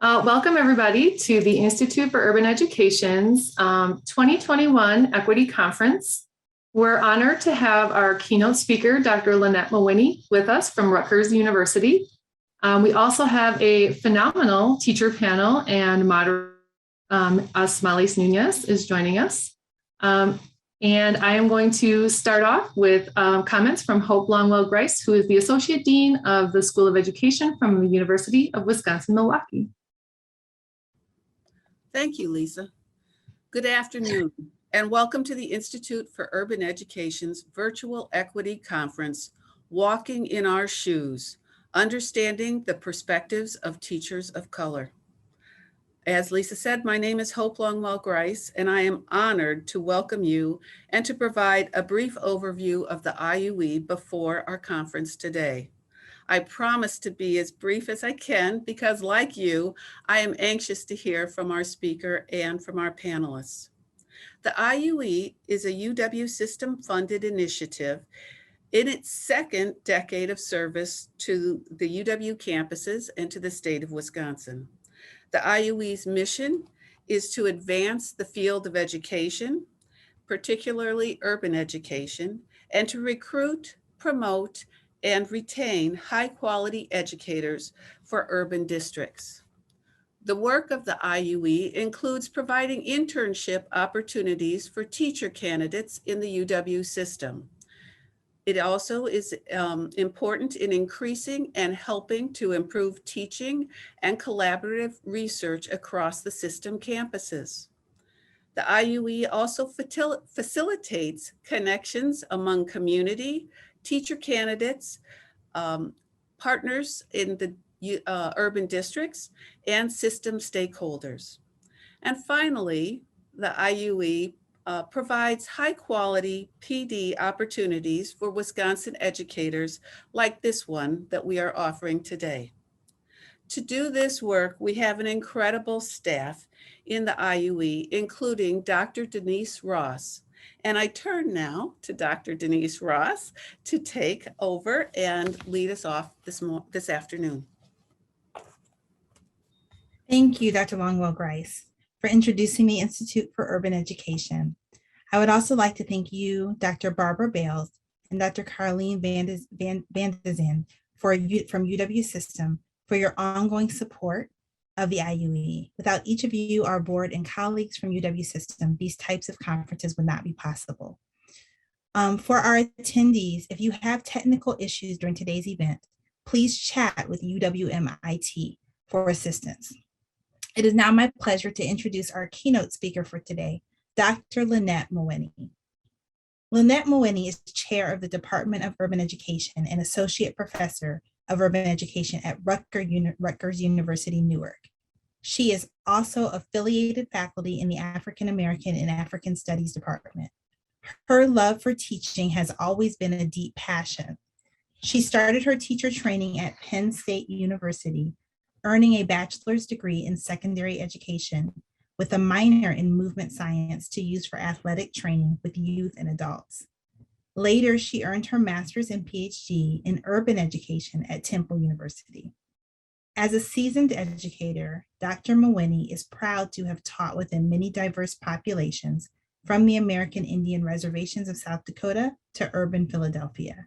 Welcome everybody to the Institute for Urban Education's 2021 Equity Conference. We're honored to have our keynote speaker, Dr. Lynnette Mawhinney, with us from Rutgers University. We also have a phenomenal teacher panel, and moderator Asmalis Nunez is joining us. And I am going to start off with comments from Hope Longwell-Grice, who is the Associate Dean of the School of Education from the University of Wisconsin-Milwaukee. Thank you, Lisa. Good afternoon, and welcome to the Institute for Urban Education's Virtual Equity Conference, Walking in Our Shoes, Understanding the Perspectives of Teachers of Color. As Lisa said, my name is Hope Longwell-Grice, and I am honored to welcome you and to provide a brief overview of the IUE before our conference today. I promise to be as brief as I can because, like you, I am anxious to hear from our speaker and from our panelists. The IUE is a UW system-funded initiative in its second decade of service to the UW campuses and to the state of Wisconsin. The IUE's mission is to advance the field of education, particularly urban education, and to recruit, promote, and retain high-quality educators for urban districts. The work of the IUE includes providing internship opportunities for teacher candidates in the UW system. It also is important in increasing and helping to improve teaching and collaborative research across the system campuses. The IUE also facilitates connections among community, teacher candidates, partners in the urban districts, and system stakeholders. And finally, the IUE provides high-quality PD opportunities for Wisconsin educators like this one that we are offering today. To do this work, we have an incredible staff in the IUE, including Dr. Denise Ross. And I turn now to Dr. Denise Ross to take over and lead us off this afternoon. Thank you, Dr. Longwell-Grice, for introducing the Institute for Urban Education. I would also like to thank you, Dr. Barbara Bales and Dr. Carleen Van from UW System for your ongoing support of the IUE. Without each of you, our board and colleagues from UW System, these types of conferences would not be possible. For our attendees, if you have technical issues during today's event, please chat with UW-MIT for assistance. It is now my pleasure to introduce our keynote speaker for today, Dr. Lynnette Mawhinney. Lynnette Mawhinney is chair of the Department of Urban Education and associate professor of urban education at Rutgers University, Newark. She is also affiliated faculty in the African American and African Studies Department. Her love for teaching has always been a deep passion. She started her teacher training at Penn State University, earning a bachelor's degree in secondary education with a minor in movement science to use for athletic training with youth and adults. Later, she earned her master's and PhD in urban education at Temple University. As a seasoned educator, Dr. Mawhinney is proud to have taught within many diverse populations, from the American Indian reservations of South Dakota to urban Philadelphia.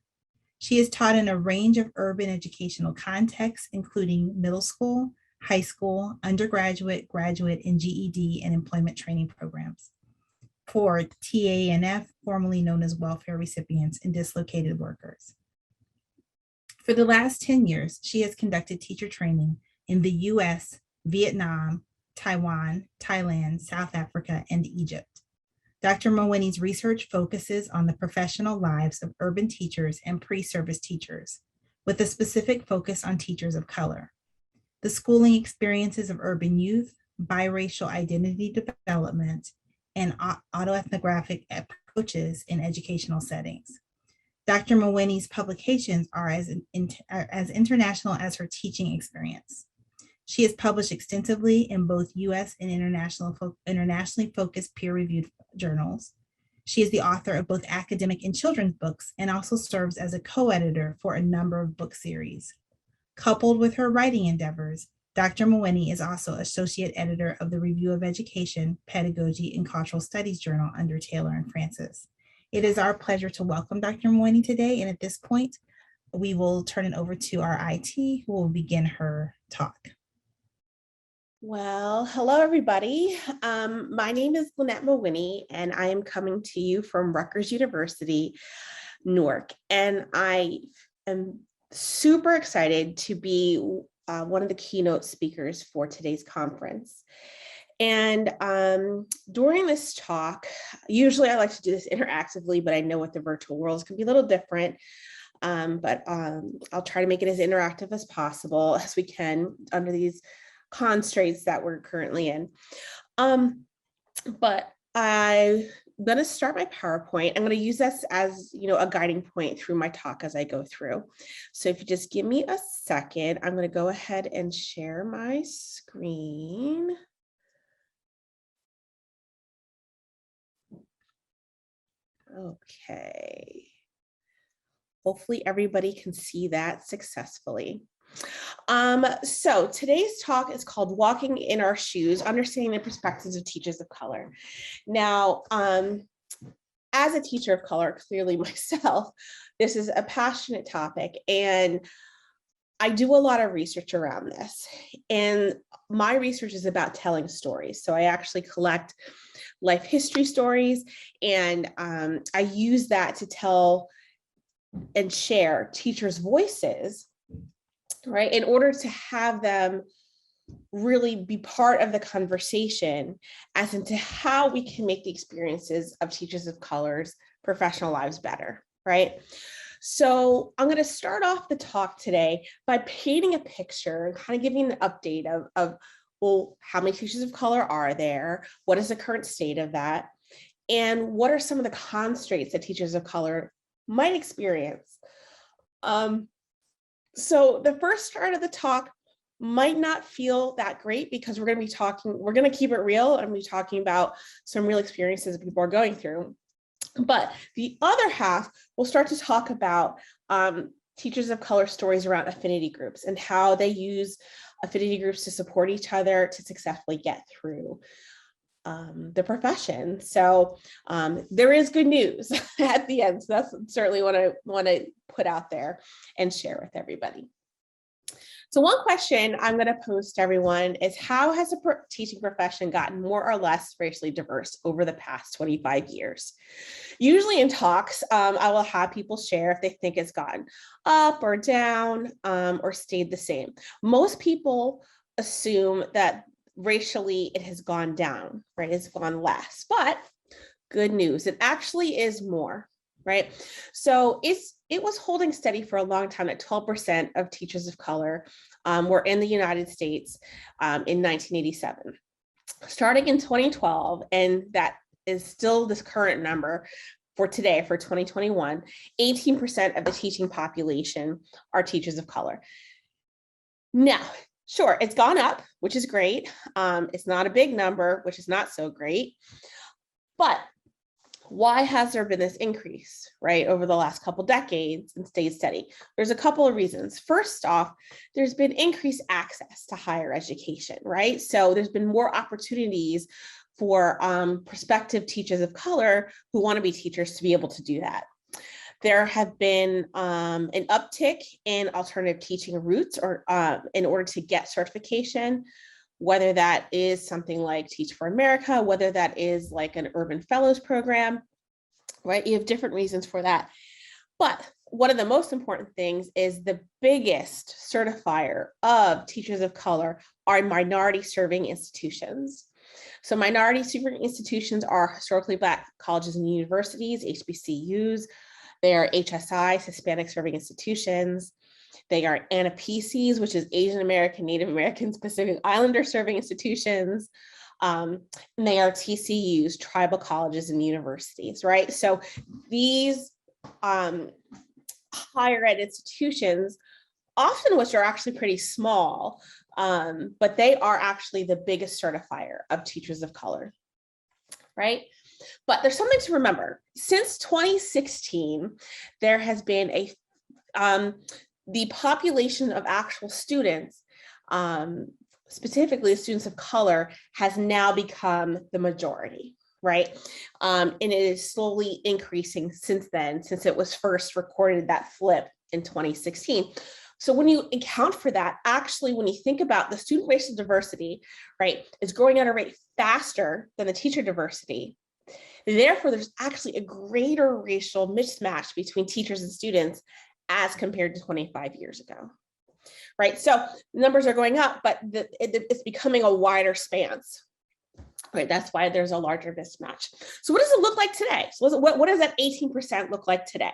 She has taught in a range of urban educational contexts, including middle school, high school, undergraduate, graduate, and GED and employment training programs for TANF, formerly known as welfare recipients and dislocated workers. For the last 10 years, she has conducted teacher training in the US, Vietnam, Taiwan, Thailand, South Africa, and Egypt. Dr. Mawhinney's research focuses on the professional lives of urban teachers and pre-service teachers, with a specific focus on teachers of color. The schooling experiences of urban youth, biracial identity development, and autoethnographic approaches in educational settings. Dr. Mawhinney's publications are as international as her teaching experience. She has published extensively in both US and internationally focused peer-reviewed journals. She is the author of both academic and children's books and also serves as a co-editor for a number of book series. Coupled with her writing endeavors, Dr. Mawhinney is also Associate Editor of the Review of Education, Pedagogy, and Cultural Studies Journal under Taylor and Francis. It is our pleasure to welcome Dr. Mawhinney today, and at this point, we will turn it over to our IT, who will begin her talk. Well, hello, everybody. My name is Lynnette Mawhinney, and I am coming to you from Rutgers University, Newark. And I am super excited to be one of the keynote speakers for today's conference. And during this talk, usually I like to do this interactively, but I know with the virtual world, it's going to be a little different. But I'll try to make it as interactive as possible as we can under these constraints that we're currently in. But I'm going to start my PowerPoint. I'm going to use this as, a guiding point through my talk as I go through. So if you just give me a second, I'm going to go ahead and share my screen. Okay. Hopefully everybody can see that successfully. So today's talk is called Walking in Our Shoes, Understanding the Perspectives of Teachers of Color. Now, as a teacher of color, clearly myself, this is a passionate topic, and I do a lot of research around this. And my research is about telling stories. So I actually collect life history stories, and I use that to tell and share teachers' voices, right, in order to have them really be part of the conversation as into how we can make the experiences of teachers of color's professional lives better, right? So I'm going to start off the talk today by painting a picture and kind of giving an update of well, how many teachers of color are there? What is the current state of that? And what are some of the constraints that teachers of color might experience? So the first part of the talk might not feel that great because we're going to keep it real and be talking about some real experiences people are going through. But the other half, we'll start to talk about teachers of color stories around affinity groups and how they use affinity groups to support each other to successfully get through the profession. So there is good news at the end. So that's certainly what I want to put out there and share with everybody. So one question I'm going to pose to everyone is, how has the teaching profession gotten more or less racially diverse over the past 25 years? Usually in talks, I will have people share if they think it's gotten up or down or stayed the same. Most people assume that racially it has gone down, right? It's gone less, but good news, it actually is more, right? So it was holding steady for a long time at 12% of teachers of color were in the United States in 1987. Starting in 2012, and that is still this current number for today, for 2021, 18% of the teaching population are teachers of color. Now, sure, it's gone up, which is great. It's not a big number, which is not so great. But why has there been this increase, right, over the last couple decades and stayed steady? There's a couple of reasons. First off, there's been increased access to higher education, right? So there's been more opportunities for prospective teachers of color who want to be teachers to be able to do that. There have been an uptick in alternative teaching routes or in order to get certification, whether that is something like Teach for America, whether that is like an Urban Fellows program, right? You have different reasons for that. But one of the most important things is the biggest certifier of teachers of color are minority serving institutions. So minority serving institutions are historically Black colleges and universities, HBCUs. They are HSIs, Hispanic serving institutions. They are ANAPCs, which is Asian American, Native American, Pacific Islander serving institutions. And they are TCUs, tribal colleges and universities, right? So these higher ed institutions, often which are actually pretty small, but they are actually the biggest certifier of teachers of color, right? But there's something to remember. Since 2016, there has been the population of actual students specifically students of color, has now become the majority, right? And it is slowly increasing since then, since it was first recorded, that flip in 2016. So when you account for that, actually, when you think about the student racial diversity, right, is growing at a rate faster than the teacher diversity. Therefore, there's actually a greater racial mismatch between teachers and students as compared to 25 years ago, right? So numbers are going up, but it's becoming a wider span. Right, that's why there's a larger mismatch. So what does it look like today? So what does that 18% look like today?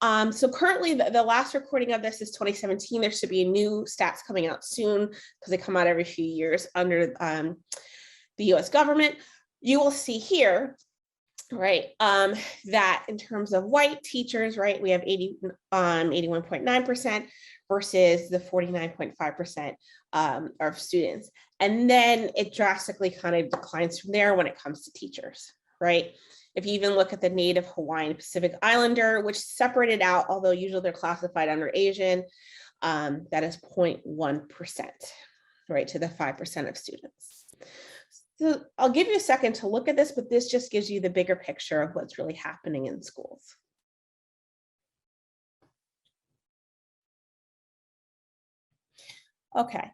So currently the last recording of this is 2017. There should be new stats coming out soon because they come out every few years under the US government. You will see here, right, that in terms of white teachers, right, we have 81.9% versus the 49.5% of students. And then it drastically kind of declines from there when it comes to teachers, right? If you even look at the Native Hawaiian Pacific Islander, which separated out, although usually they're classified under Asian, that is 0.1%, right, to the 5% of students. So I'll give you a second to look at this, but this just gives you the bigger picture of what's really happening in schools. Okay,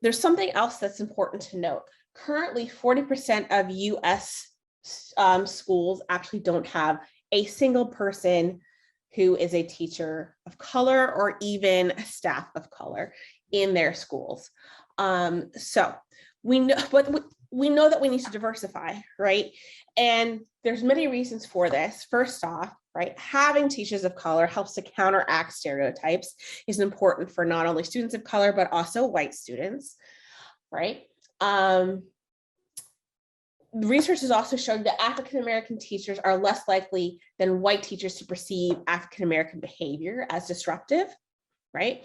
there's something else that's important to note. Currently, 40% of US schools actually don't have a single person who is a teacher of color or even a staff of color in their schools. So we know, but we know that we need to diversify, right? And there's many reasons for this. First off, right, having teachers of color helps to counteract stereotypes, is important for not only students of color, but also white students, right? Research has also shown that African-American teachers are less likely than white teachers to perceive African-American behavior as disruptive, right?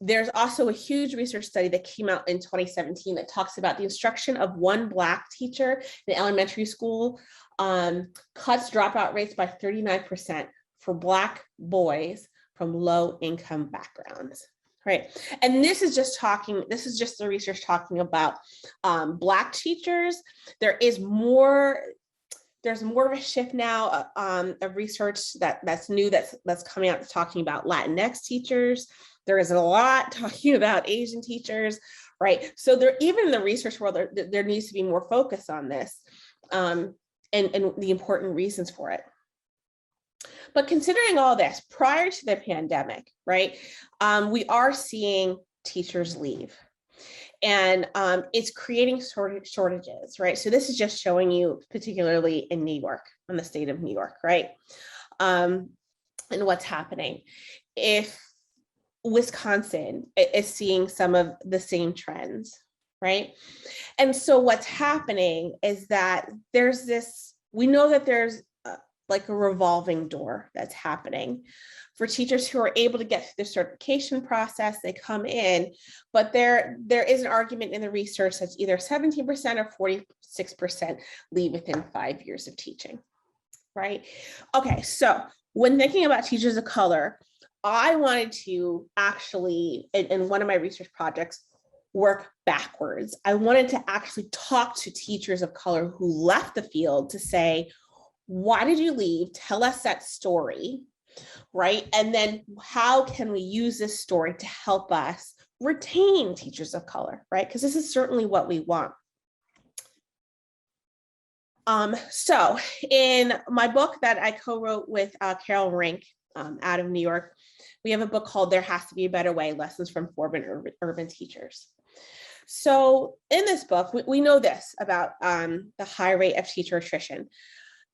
There's also a huge research study that came out in 2017 that talks about the instruction of one Black teacher in elementary school cuts dropout rates by 39% for Black boys from low income backgrounds, right? And this is just the research talking about Black teachers. There's more of a shift now of research that's new, that's coming out, talking about Latinx teachers. There is a lot talking about Asian teachers, right? So even in the research world, there needs to be more focus on this and the important reasons for it. But considering all this, prior to the pandemic, right, we are seeing teachers leave. And it's creating shortages, right? So this is just showing you, particularly in New York, in the state of New York, right? And what's happening. If Wisconsin is seeing some of the same trends, right? And so what's happening is that we know that there's like a revolving door that's happening for teachers who are able to get through the certification process. They come in, but there is an argument in the research that's either 17% or 46% leave within 5 years of teaching, right? Okay, so when thinking about teachers of color, I wanted to actually, in one of my research projects, work backwards. I wanted to actually talk to teachers of color who left the field to say, why did you leave? Tell us that story, right? And then how can we use this story to help us retain teachers of color, right? Because this is certainly what we want. So in my book that I co-wrote with Carol Rink out of New York, we have a book called There Has to Be a Better Way, Lessons from Former Urban Teachers. So in this book, we know this about the high rate of teacher attrition.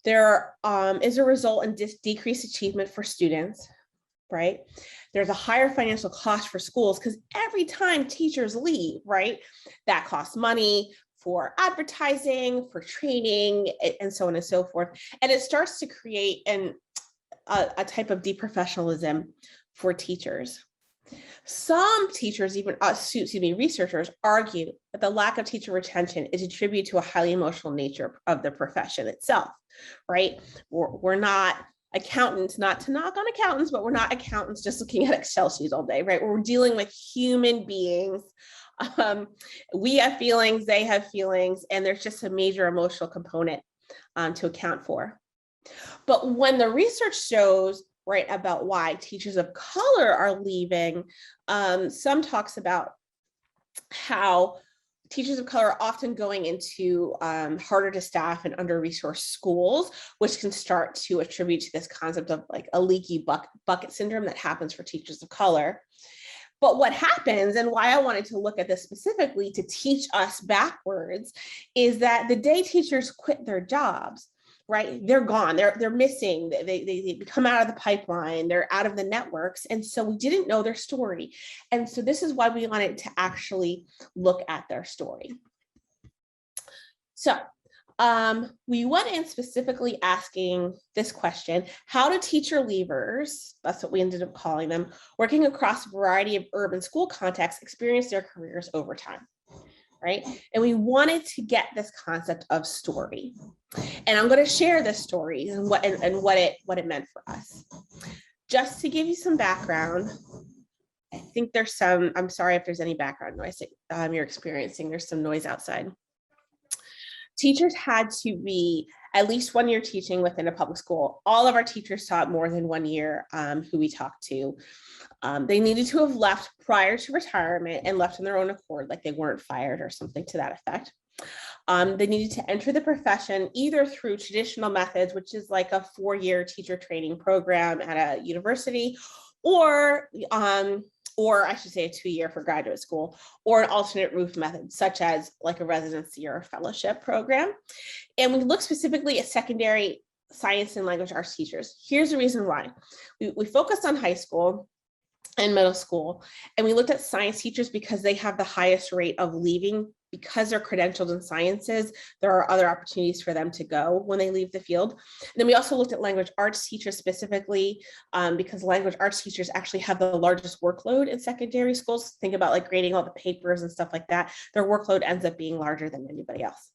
There is a result in decreased achievement for students, right? There's a higher financial cost for schools because every time teachers leave, right, that costs money for advertising, for training, and so on and so forth. And it starts to create a type of deprofessionalism for teachers. Some teachers, even researchers, argue that the lack of teacher retention is attributed to a highly emotional nature of the profession itself, right? We're not accountants, not to knock on accountants, but we're not accountants just looking at Excel sheets all day, right? We're dealing with human beings We have feelings, they have feelings, and there's just a major emotional component to account for. But when the research shows, right, about why teachers of color are leaving, some talks about how teachers of color are often going into harder to staff and under-resourced schools, which can start to attribute to this concept of like a leaky bucket syndrome that happens for teachers of color. But what happens, and why I wanted to look at this specifically to teach us backwards, is that the day teachers quit their jobs, right, they're gone, they're missing, they come out of the pipeline, they're out of the networks. And so we didn't know their story. And so this is why we wanted to actually look at their story. So we went in specifically asking this question: how do teacher leavers, that's what we ended up calling them, working across a variety of urban school contexts, experience their careers over time, right? And we wanted to get this concept of story. And I'm going to share this story and what it meant for us. Just to give you some background, I think there's some, I'm sorry if there's any background noise that you're experiencing. There's some noise outside. Teachers had to be at least 1 year teaching within a public school. All of our teachers taught more than 1 year, who we talked to. They needed to have left prior to retirement and left on their own accord, like they weren't fired or something to that effect. They needed to enter the profession either through traditional methods, which is like a 4-year teacher training program at a university, or I should say a 2-year for graduate school, or an alternate route method, such as like a residency or a fellowship program. And we look specifically at secondary science and language arts teachers. Here's the reason why. We focused on high school and middle school, and we looked at science teachers because they have the highest rate of leaving. Because they're credentialed in sciences, there are other opportunities for them to go when they leave the field. And then we also looked at language arts teachers specifically, because language arts teachers actually have the largest workload in secondary schools. Think about like grading all the papers and stuff like that. Their workload ends up being larger than anybody else.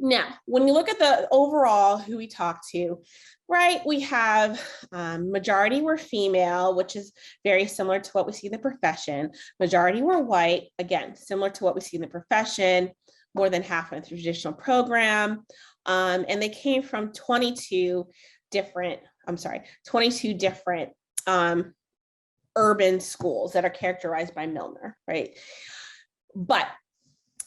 Now, when you look at the overall who we talked to, right, we have majority were female, which is very similar to what we see in the profession. Majority were white, again, similar to what we see in the profession. More than half went through traditional program. And they came from 22 different urban schools that are characterized by Milner, right? But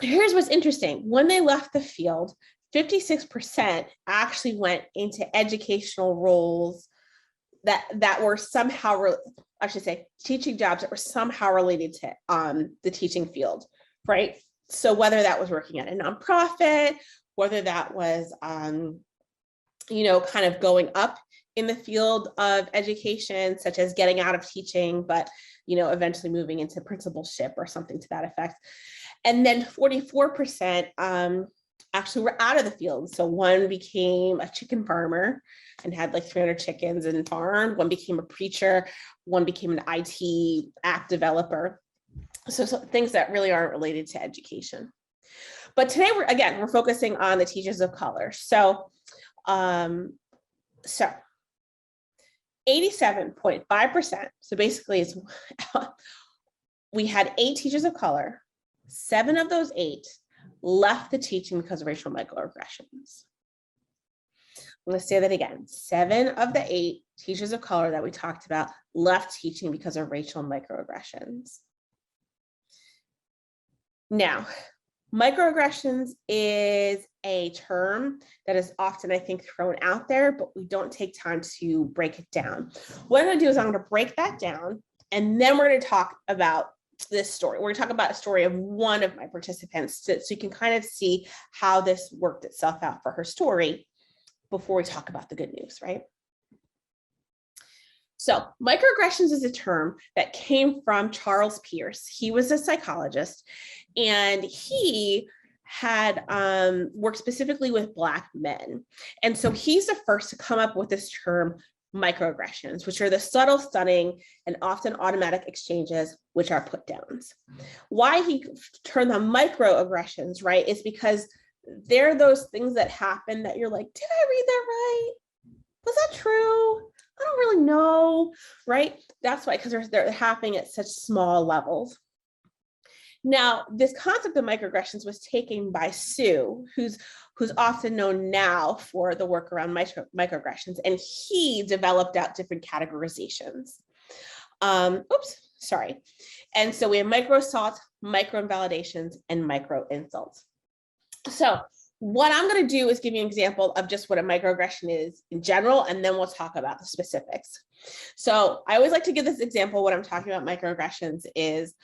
here's what's interesting. When they left the field, 56% actually went into educational roles that were somehow, I should say, teaching jobs that were somehow related to the teaching field, right? So whether that was working at a nonprofit, whether that was, kind of going up in the field of education, such as getting out of teaching, but, eventually moving into principalship or something to that effect. And then 44% actually were out of the field. So one became a chicken farmer and had like 300 chickens and farmed. One became a preacher. One became an IT app developer. So things that really aren't related to education. But today we're focusing on the teachers of color. So 87.5%. So basically we had 8 teachers of color. 7 of those 8 left the teaching because of racial microaggressions. I'm going to say that again. 7 of the 8 teachers of color that we talked about left teaching because of racial microaggressions. Now, microaggressions is a term that is often, I think, thrown out there, but we don't take time to break it down. What I'm going to do is I'm going to break that down, and then we're going to talk about this story. We're going to talk about a story of one of my participants so you can kind of see how this worked itself out for her story before we talk about the good news, right? So microaggressions is a term that came from Charles Pierce. He was a psychologist, and he had worked specifically with Black men. And so he's the first to come up with this term, microaggressions, which are the subtle, stunning, and often automatic exchanges, which are put downs. Why he turned them microaggressions, right, is because they're those things that happen that you're like, did I read that right? Was that true? I don't really know, right? That's why, because they're happening at such small levels. Now, this concept of microaggressions was taken by Sue, who's often known now for the work around microaggressions, and he developed out different categorizations. And so we have micro assaults, micro invalidations, and micro insults. So what I'm going to do is give you an example of just what a microaggression is in general, and then we'll talk about the specifics. So I always like to give this example. What I'm talking about microaggressions is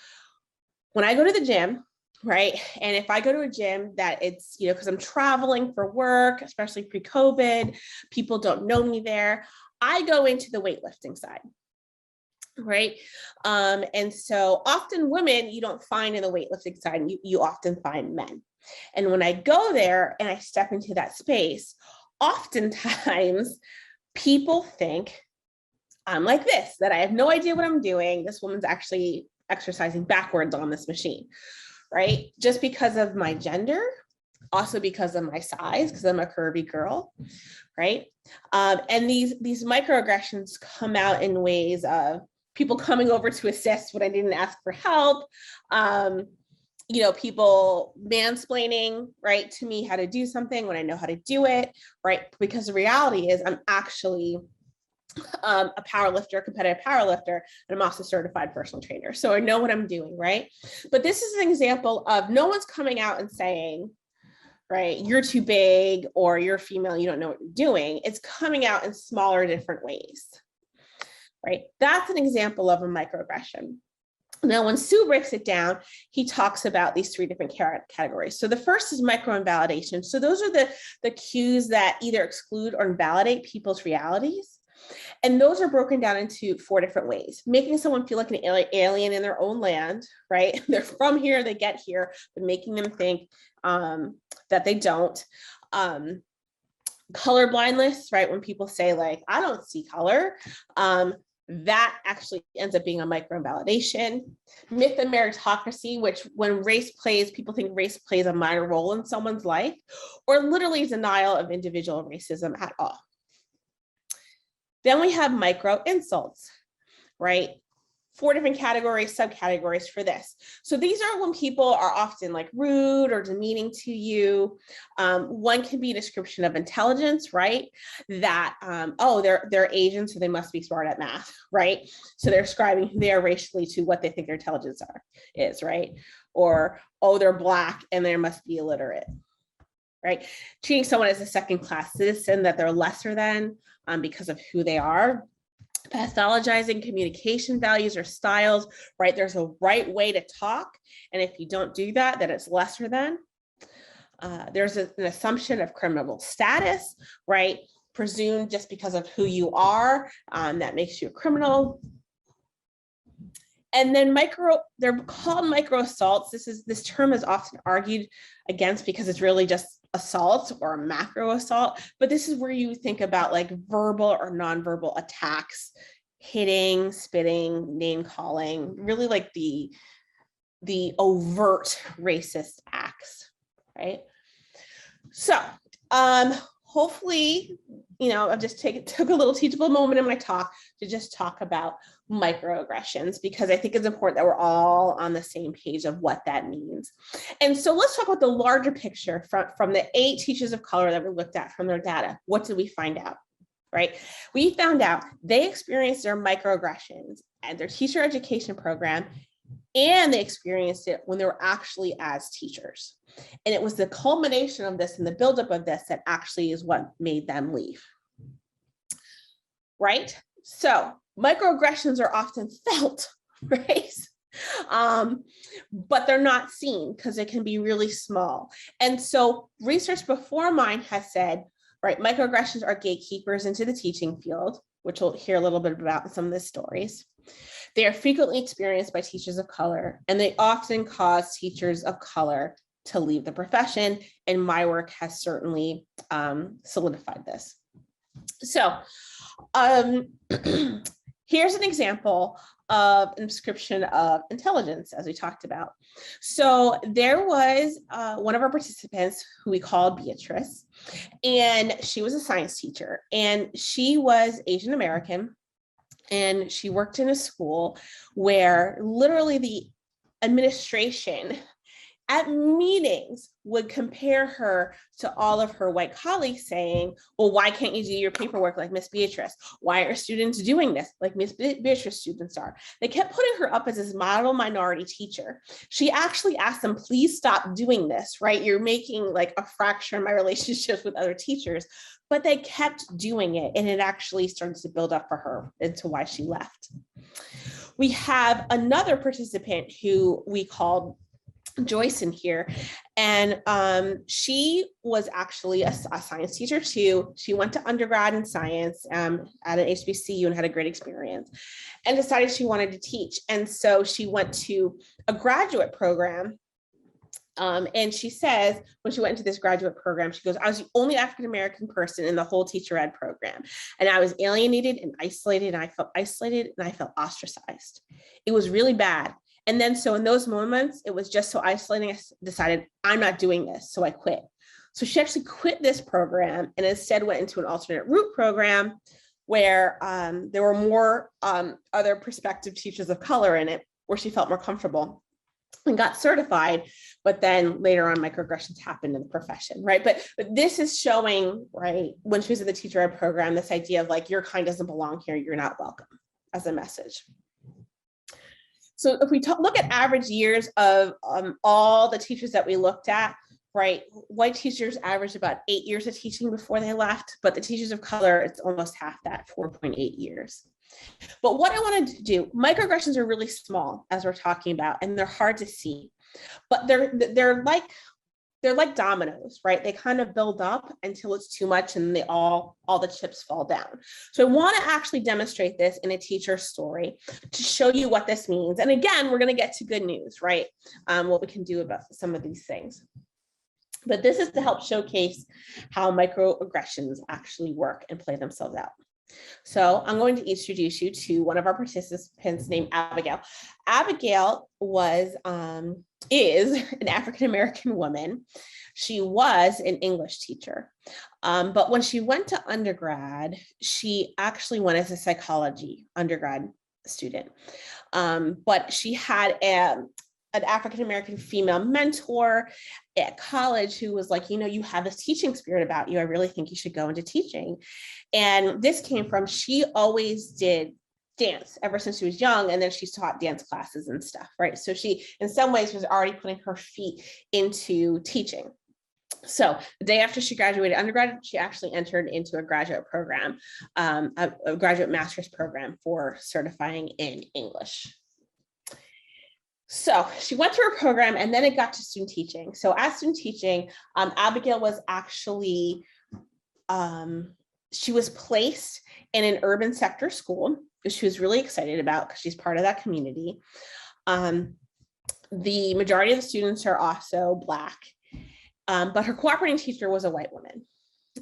when I go to the gym, right? And if I go to a gym that it's, because I'm traveling for work, especially pre-COVID, people don't know me there, I go into the weightlifting side. Right. And so often women you don't find in the weightlifting side, you often find men. And when I go there and I step into that space, oftentimes people think I'm like this, that I have no idea what I'm doing. This woman's actually exercising backwards on this machine, right? Just because of my gender, also because of my size, because I'm a curvy girl, right? And these microaggressions come out in ways of people coming over to assist when I didn't ask for help, people mansplaining, right, to me how to do something when I know how to do it, right? Because the reality is I'm actually a powerlifter, competitive powerlifter, and I'm also a certified personal trainer. So I know what I'm doing, right? But this is an example of no one's coming out and saying, right, you're too big or you're female, you don't know what you're doing. It's coming out in smaller, different ways, right? That's an example of a microaggression. Now, when Sue breaks it down, he talks about these three different categories. So the first is micro-invalidation. So those are the cues that either exclude or invalidate people's realities. And those are broken down into 4 different ways: making someone feel like an alien in their own land, right? They're from here, they get here, but making them think that they don't. Color blindness, right? When people say like, I don't see color, that actually ends up being a micro-invalidation. Myth and meritocracy, which when race plays, people think race plays a minor role in someone's life, or literally denial of individual racism at all. Then we have micro insults, right? 4 different categories, subcategories for this. So these are when people are often like rude or demeaning to you. One can be a description of intelligence, right? That, they're Asian, so they must be smart at math, right? So they're ascribing who they are racially to what they think their intelligence is, right? Or, oh, they're Black and they must be illiterate, right? Treating someone as a second-class citizen, that they're lesser than because of who they are. Pathologizing communication values or styles, right? There's a right way to talk, and if you don't do that, then it's lesser than. There's an assumption of criminal status, right? Presumed just because of who you are, that makes you a criminal. And then they're called micro assaults. This term is often argued against because it's really just assault or a macro assault, but this is where you think about like verbal or nonverbal attacks, hitting, spitting, name calling, really like the overt racist acts, right? So hopefully, I've just took a little teachable moment in my talk to just talk about microaggressions, because I think it's important that we're all on the same page of what that means. And so let's talk about the larger picture from the 8 teachers of color that we looked at from their data. What did we find out, right? We found out they experienced their microaggressions and their teacher education program, and they experienced it when they were actually as teachers. And it was the culmination of this and the buildup of this that actually is what made them leave, right? So microaggressions are often felt, right? But they're not seen because they can be really small. And so research before mine has said, right, microaggressions are gatekeepers into the teaching field, which we'll hear a little bit about in some of the stories. They are frequently experienced by teachers of color, and they often cause teachers of color to leave the profession. And my work has certainly solidified this. So here's an example of an description of intelligence, as we talked about. So there was one of our participants who we called Beatrice, and she was a science teacher, and she was Asian American, and she worked in a school where literally administration at meetings would compare her to all of her white colleagues, saying, well, why can't you do your paperwork like Miss Beatrice? Why are students doing this like Miss Beatrice students are? They kept putting her up as this model minority teacher. She actually asked them, please stop doing this, right? You're making like a fracture in my relationships with other teachers, but they kept doing it. And it actually started to build up for her into why she left. We have another participant who we called Joyce in here, and she was actually a science teacher too. She went to undergrad in science at an HBCU and had a great experience, and decided she wanted to teach. And so she went to a graduate program. And she says, when she went into this graduate program, she goes, I was the only African-American person in the whole teacher ed program. And I was alienated and isolated, and I felt isolated and I felt ostracized. It was really bad. And then, so in those moments, it was just so isolating, I decided I'm not doing this. So I quit. So she actually quit this program and instead went into an alternate route program where there were more other prospective teachers of color in it, where she felt more comfortable and got certified. But then later on, microaggressions happened in the profession, right? But this is showing, right, when she was in the teacher ed program, this idea of like, your kind doesn't belong here, you're not welcome, as a message. So if we look at average years of all the teachers that we looked at, right, white teachers averaged about 8 years of teaching before they left, but the teachers of color, it's almost half that, 4.8 years. But what I wanted to do, microaggressions are really small, as we're talking about, and they're hard to see, but they're like dominoes, right? They kind of build up until it's too much and they all the chips fall down. So I want to actually demonstrate this in a teacher story to show you what this means. And again, we're going to get to good news, right? What we can do about some of these things. But this is to help showcase how microaggressions actually work and play themselves out. So I'm going to introduce you to one of our participants named Abigail. Abigail is an African-American woman. She was an English teacher, but when she went to undergrad, she actually went as a psychology undergrad student. But she had an African-American female mentor at college who was like, you know, you have this teaching spirit about you. I really think you should go into teaching. And this came from, she always did dance ever since she was young. And then she taught dance classes and stuff, right? So she, in some ways, was already putting her feet into teaching. So the day after she graduated undergrad, she actually entered into a graduate program, a graduate master's program for certifying in English. So she went through a program and then it got to student teaching. So as student teaching, Abigail was actually, she was placed in an urban sector school, which she was really excited about because she's part of that community. The majority of the students are also Black, but her cooperating teacher was a white woman.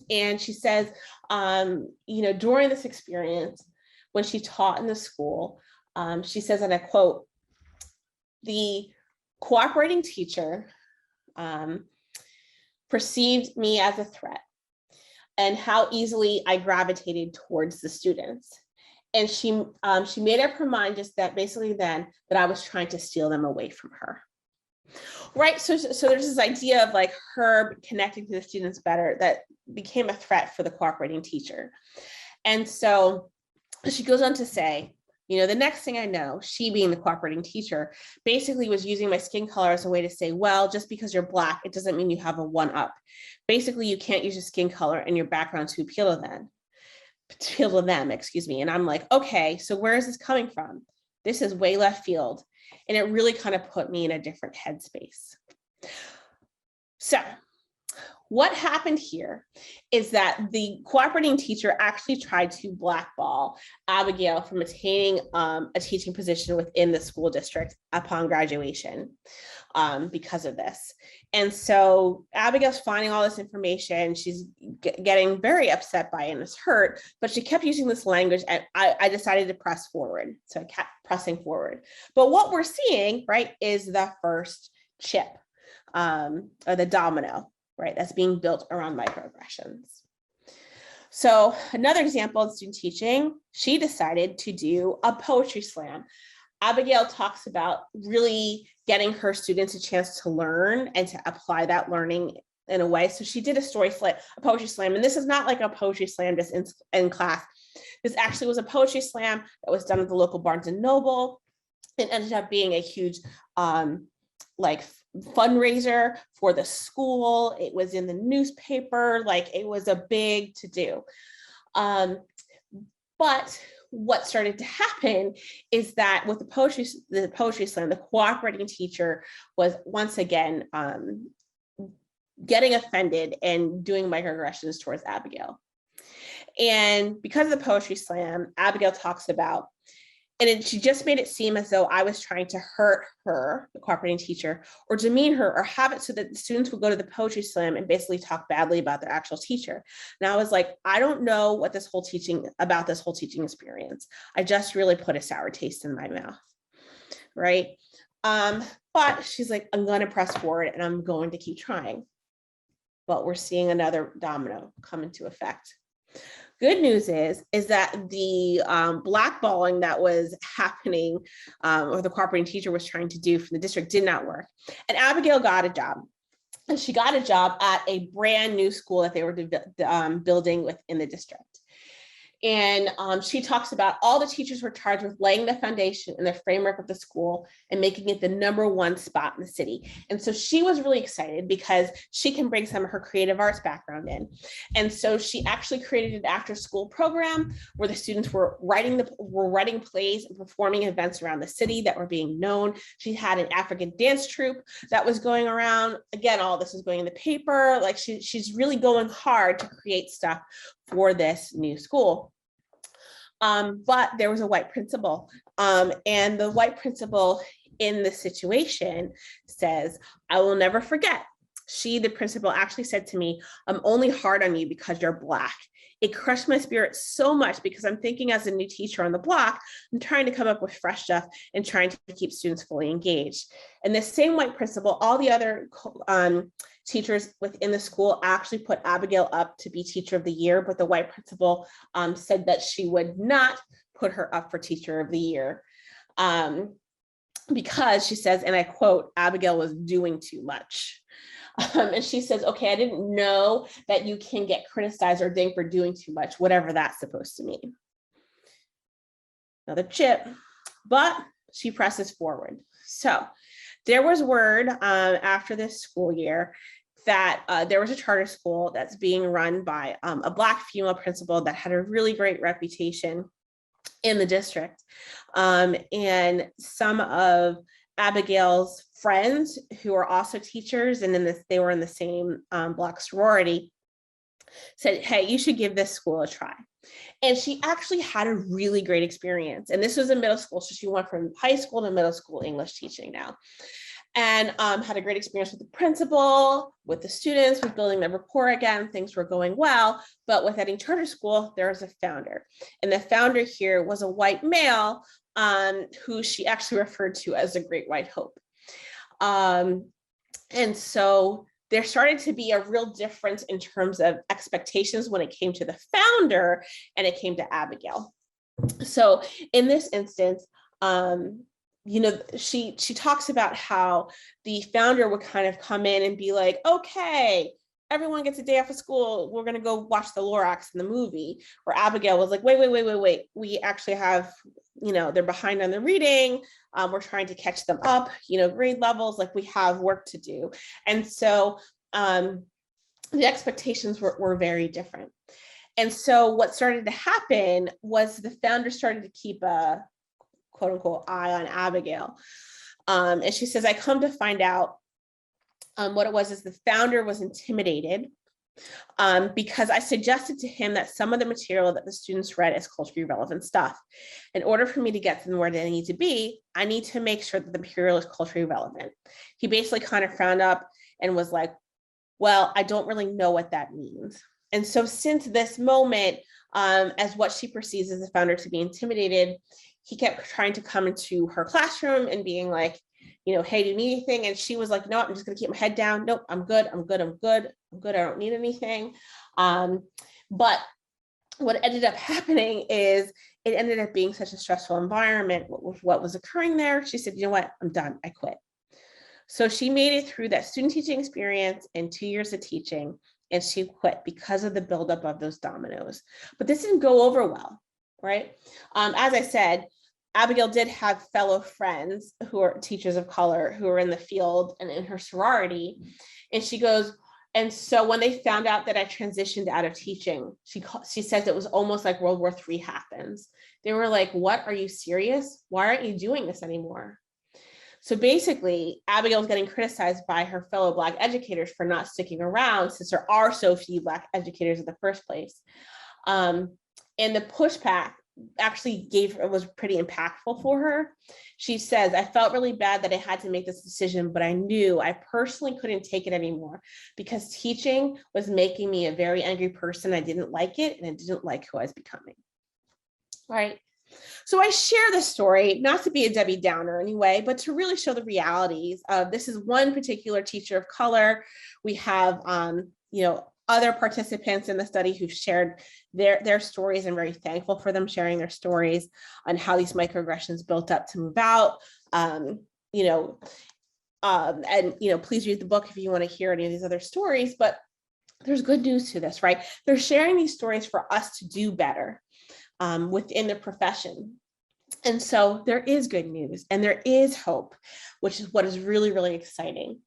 And she says, you know, during this experience, when she taught in the school, she says, and I quote, the cooperating teacher perceived me as a threat and how easily I gravitated towards the students. And she made up her mind just that basically then that I was trying to steal them away from her. Right, so there's this idea of like her connecting to the students better that became a threat for the cooperating teacher. And so she goes on to say, you know, the next thing I know, she being the cooperating teacher, basically was using my skin color as a way to say, well, just because you're Black, it doesn't mean you have a one-up. Basically, you can't use your skin color and your background to appeal to them, excuse me. And I'm like, okay, so where is this coming from? This is way left field. And it really kind of put me in a different headspace. So what happened here is that the cooperating teacher actually tried to blackball Abigail from attaining a teaching position within the school district upon graduation because of this. And so Abigail's finding all this information. She's getting very upset by it and is hurt, but she kept using this language and I decided to press forward. So I kept pressing forward. But what we're seeing, right, is the first chip or the domino, right, that's being built around microaggressions. So another example of student teaching, she decided to do a poetry slam. Abigail talks about really getting her students a chance to learn and to apply that learning in a way. So she did a poetry slam, and this is not like a poetry slam just in class. This actually was a poetry slam that was done at the local Barnes and Noble. It ended up being a huge like fundraiser for the school. It was in the newspaper, like it was a big to do. But what started to happen is that with the poetry slam, the cooperating teacher was once again getting offended and doing microaggressions towards Abigail. And because of the poetry slam, Abigail talks about, and she just made it seem as though I was trying to hurt her, the cooperating teacher, or demean her, or have it so that the students would go to the poetry slam and basically talk badly about their actual teacher. And I was like, I don't know what this whole teaching experience. I just really put a sour taste in my mouth, right? But she's like, I'm going to press forward and I'm going to keep trying. But we're seeing another domino come into effect. Good news is that the blackballing that was happening, or the cooperating teacher was trying to do from the district, did not work. And Abigail got a job. And she got a job at a brand new school that they were building within the district. And she talks about all the teachers were charged with laying the foundation and the framework of the school and making it the #1 spot in the city. And so she was really excited because she can bring some of her creative arts background in. And so she actually created an after-school program where the students were writing plays and performing events around the city that were being known. She had an African dance troupe that was going around. Again, all this is going in the paper. Like she's really going hard to create stuff for this new school. But there was a white principal, and the white principal in this situation says, I will never forget. The principal actually said to me, I'm only hard on you because you're Black. It crushed my spirit so much because I'm thinking as a new teacher on the block, I'm trying to come up with fresh stuff and trying to keep students fully engaged. And the same white principal, all the other teachers within the school actually put Abigail up to be teacher of the year, but the white principal said that she would not put her up for teacher of the year because she says, and I quote, Abigail was doing too much. And she says, okay, I didn't know that you can get criticized or dinged for doing too much, whatever that's supposed to mean. Another chip, but she presses forward. So there was word after this school year that there was a charter school that's being run by a Black female principal that had a really great reputation in the district. And some of Abigail's friends who are also teachers and they were in the same Black sorority said, hey, you should give this school a try. And she actually had a really great experience. And this was in middle school. So she went from high school to middle school English teaching now. And had a great experience with the principal, with the students, with building their rapport again. Things were going well. But with any charter school, there was a founder. And the founder here was a white male who she actually referred to as a great white hope. And so there started to be a real difference in terms of expectations when it came to the founder and it came to Abigail. So in this instance, she talks about how the founder would kind of come in and be like, okay, everyone gets a day off of school. We're going to go watch the Lorax in the movie. Where Abigail was like, wait. We actually have, they're behind on the reading. We're trying to catch them up, grade levels, like we have work to do. And so the expectations were very different. And so what started to happen was the founder started to keep a quote unquote eye on Abigail. And she says, I come to find out what it was is the founder was intimidated because I suggested to him that some of the material that the students read is culturally relevant stuff. In order for me to get them where they need to be, I need to make sure that the material is culturally relevant. He basically kind of frowned up and was like, well, I don't really know what that means. And so since this moment, as what she perceives as the founder to be intimidated, he kept trying to come into her classroom and being like, hey, do you need anything? And she was like, no, I'm just going to keep my head down. Nope, I'm good. I don't need anything. But what ended up happening is it ended up being such a stressful environment with what was occurring there. She said, you know what? I'm done. I quit. So she made it through that student teaching experience and 2 years of teaching, and she quit because of the buildup of those dominoes. But this didn't go over well, right? As I said, Abigail did have fellow friends who are teachers of color who are in the field and in her sorority. And she goes, and so when they found out that I transitioned out of teaching, she says it was almost like World War III happens. They were like, what, are you serious? Why aren't you doing this anymore? So basically, Abigail was getting criticized by her fellow Black educators for not sticking around since there are so few Black educators in the first place. And the pushback actually was pretty impactful for her. She says, I felt really bad that I had to make this decision, but I knew I personally couldn't take it anymore because teaching was making me a very angry person. I didn't like it, and I didn't like who I was becoming. Right. So I share this story, not to be a Debbie Downer anyway, but to really show the realities of this is one particular teacher of color. We have, other participants in the study who've shared their stories, and very thankful for them sharing their stories on how these microaggressions built up to move out. Please read the book if you want to hear any of these other stories, but there's good news to this, right? They're sharing these stories for us to do better within the profession. And so there is good news and there is hope, which is what is really, really exciting.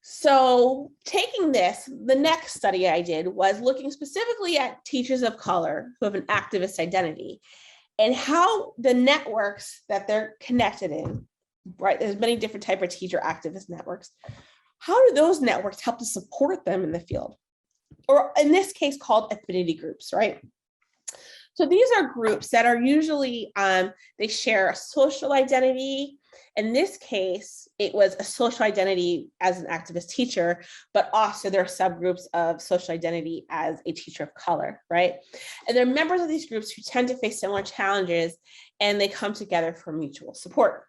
So taking this, the next study I did was looking specifically at teachers of color who have an activist identity and how the networks that they're connected in, right? There's many different types of teacher activist networks. How do those networks help to support them in the field? Or in this case called affinity groups, right? So these are groups that are usually, they share a social identity. In this case, it was a social identity as an activist teacher, but also there are subgroups of social identity as a teacher of color, right? And they're members of these groups who tend to face similar challenges, and they come together for mutual support,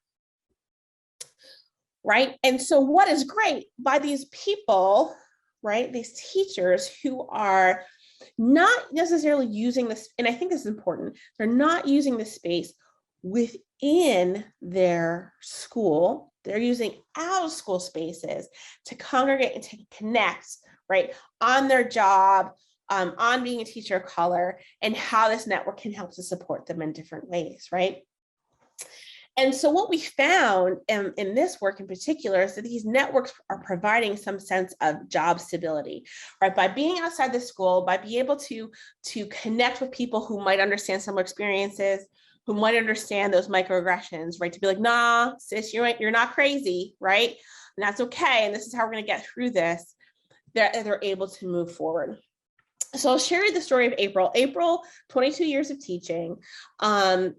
right? And so what is great by these people, right, these teachers who are not necessarily using this, and I think this is important, they're not using the space within their school, they're using out of school spaces to congregate and to connect, right, on their job, on being a teacher of color, and how this network can help to support them in different ways, right? And so what we found in this work in particular is that these networks are providing some sense of job stability, right? By being outside the school, by being able to connect with people who might understand similar experiences, who might understand those microaggressions, right? To be like, nah, sis, you're not crazy, right? And that's okay. And this is how we're going to get through this. They're able to move forward. So I'll share you the story of April. April, 22 years of teaching.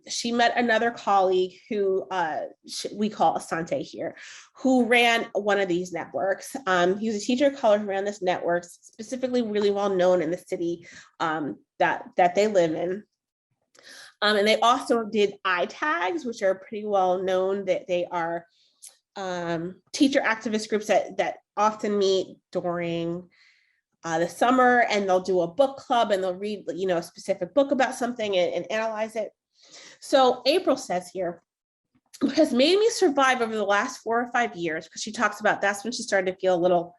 She met another colleague who we call Asante here, who ran one of these networks. He was a teacher of color who ran this network, specifically really well known in the city that they live in. And they also did iTags, which are pretty well known, that they are teacher activist groups that often meet during the summer, and they'll do a book club and they'll read, a specific book about something and analyze it. So April says here, what has made me survive over the last 4 or 5 years, because she talks about that's when she started to feel a little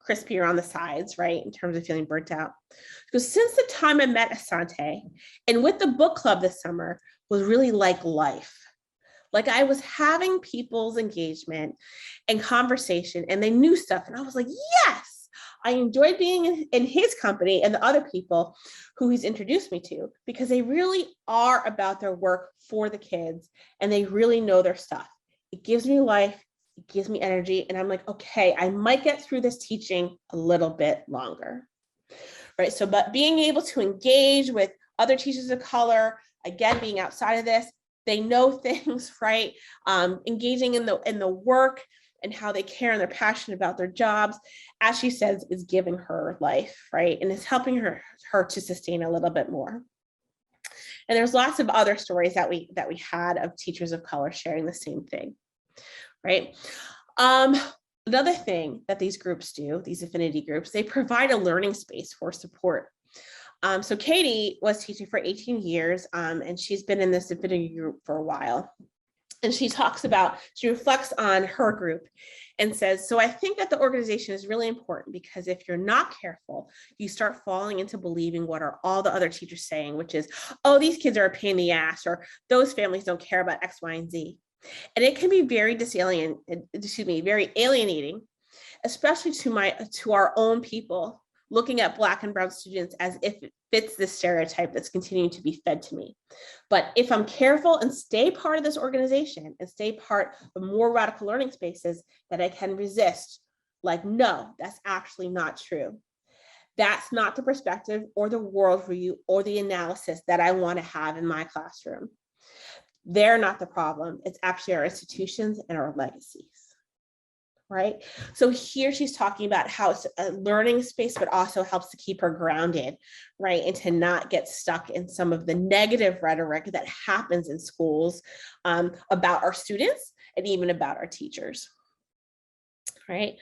crispier on the sides, right, in terms of feeling burnt out. Because since the time I met Asante and with the book club this summer was really like life. Like I was having people's engagement and conversation and they knew stuff. And I was like, yes, I enjoyed being in his company and the other people who he's introduced me to, because they really are about their work for the kids and they really know their stuff. It gives me life, it gives me energy. And I'm like, okay, I might get through this teaching a little bit longer, right? So, but being able to engage with other teachers of color, again, being outside of this, they know things, right? Engaging in the work and how they care and they're passionate about their jobs, as she says, is giving her life, right? And it's helping her to sustain a little bit more. And there's lots of other stories that we had of teachers of color sharing the same thing, right? Another thing that these groups do, these affinity groups, they provide a learning space for support. So Katie was teaching for 18 years, and she's been in this affinity group for a while. And she reflects on her group and says, so I think that the organization is really important because if you're not careful, you start falling into believing what are all the other teachers saying, which is, oh, these kids are a pain in the ass, or those families don't care about X, Y, and Z. And it can be very very alienating, especially to our own people, looking at Black and Brown students as if it fits this stereotype that's continuing to be fed to me. But if I'm careful and stay part of this organization and stay part of more radical learning spaces, that I can resist, like, no, that's actually not true. That's not the perspective or the worldview or the analysis that I want to have in my classroom. They're not the problem. It's actually our institutions and our legacies. Right? So here she's talking about how it's a learning space, but also helps to keep her grounded, right? And to not get stuck in some of the negative rhetoric that happens in schools about our students and even about our teachers, right?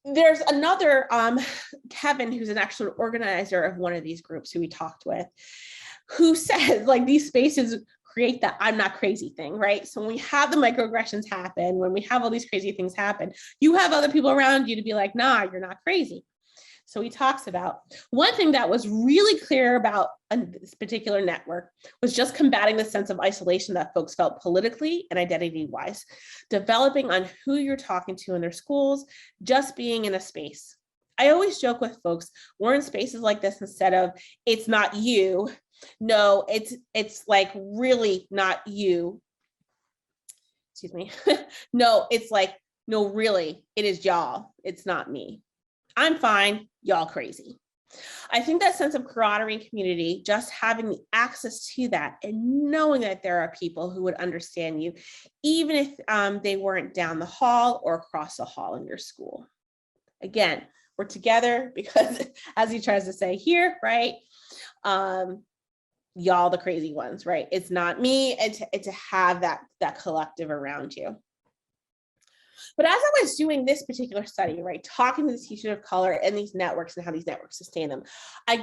There's another, Kevin, who's an actual organizer of one of these groups who we talked with, who says, like, these spaces create that I'm not crazy thing, right? So when we have the microaggressions happen, when we have all these crazy things happen, you have other people around you to be like, nah, you're not crazy. So he talks about one thing that was really clear about this particular network was just combating the sense of isolation that folks felt politically and identity-wise, developing on who you're talking to in their schools, just being in a space. I always joke with folks, we're in spaces like this instead of it's not you. No, it's like really not you. Excuse me. No, it's like, no, really, it is y'all. It's not me. I'm fine, y'all crazy. I think that sense of camaraderie and community, just having the access to that and knowing that there are people who would understand you, even if they weren't down the hall or across the hall in your school. Again, we're together because, as he tries to say here, right? Y'all the crazy ones, right? It's not me, and to have that collective around you. But as I was doing this particular study, right, talking to the teachers of color and these networks and how these networks sustain them, I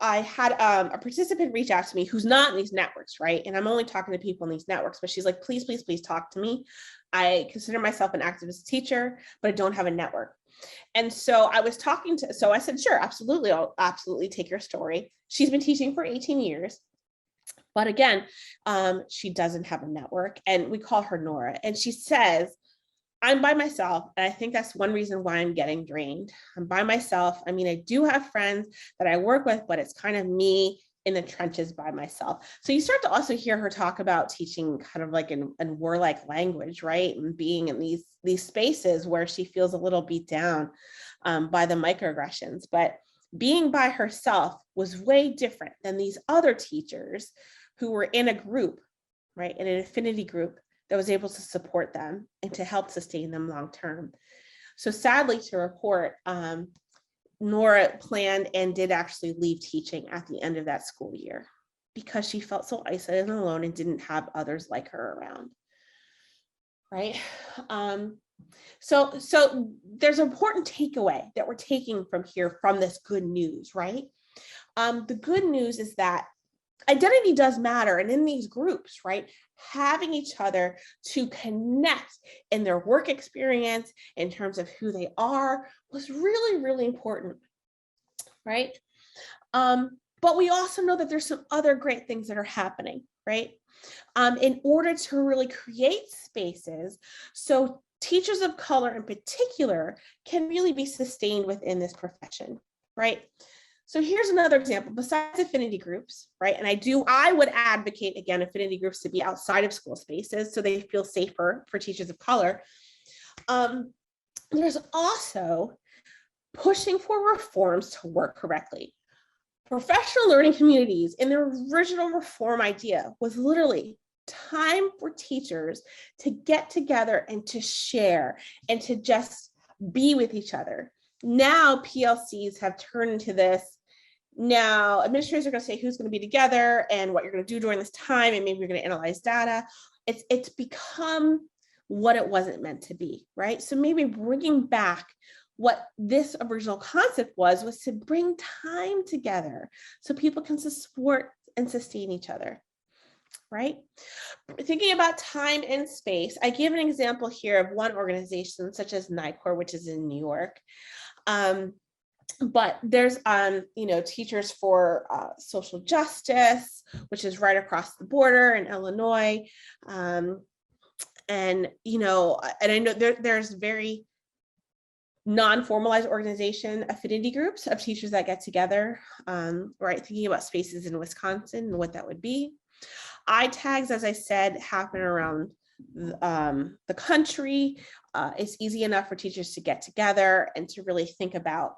had a participant reach out to me who's not in these networks, right? And I'm only talking to people in these networks, but she's like, please, please, please talk to me. I consider myself an activist teacher, but I don't have a network. And so I said, sure, absolutely. I'll absolutely take your story. She's been teaching for 18 years. But again, she doesn't have a network, and we call her Nora. And she says, I'm by myself. And I think that's one reason why I'm getting drained. I'm by myself. I mean, I do have friends that I work with, but it's kind of me in the trenches by myself. So you start to also hear her talk about teaching kind of like in warlike language, right? And being in these spaces where she feels a little beat down by the microaggressions. But being by herself was way different than these other teachers who were in a group, right? In an affinity group that was able to support them and to help sustain them long term. So sadly to report, Nora planned and did actually leave teaching at the end of that school year because she felt so isolated and alone and didn't have others like her around, right? So there's an important takeaway that we're taking from here from this good news, right? The good news is that identity does matter. And in these groups, right, having each other to connect in their work experience in terms of who they are was really, really important, right? But we also know that there's some other great things that are happening, right? In order to really create spaces so teachers of color in particular can really be sustained within this profession, right? So here's another example, besides affinity groups, right? And I would advocate, again, affinity groups to be outside of school spaces so they feel safer for teachers of color. There's also pushing for reforms to work correctly. Professional learning communities in their original reform idea was literally time for teachers to get together and to share and to just be with each other. Now PLCs have turned into this. Now administrators are going to say who's going to be together and what you're going to do during this time, and maybe you're going to analyze data. It's become what it wasn't meant to be, right? So maybe bringing back what this original concept was to bring time together so people can support and sustain each other. right? Thinking about time and space, I give an example here of one organization such as NICOR, which is in New York. But there's, teachers for social justice, which is right across the border in Illinois. And I know there's very non-formalized organization affinity groups of teachers that get together, right? Thinking about spaces in Wisconsin and what that would be. ITAGs, as I said, happen around the country. It's easy enough for teachers to get together and to really think about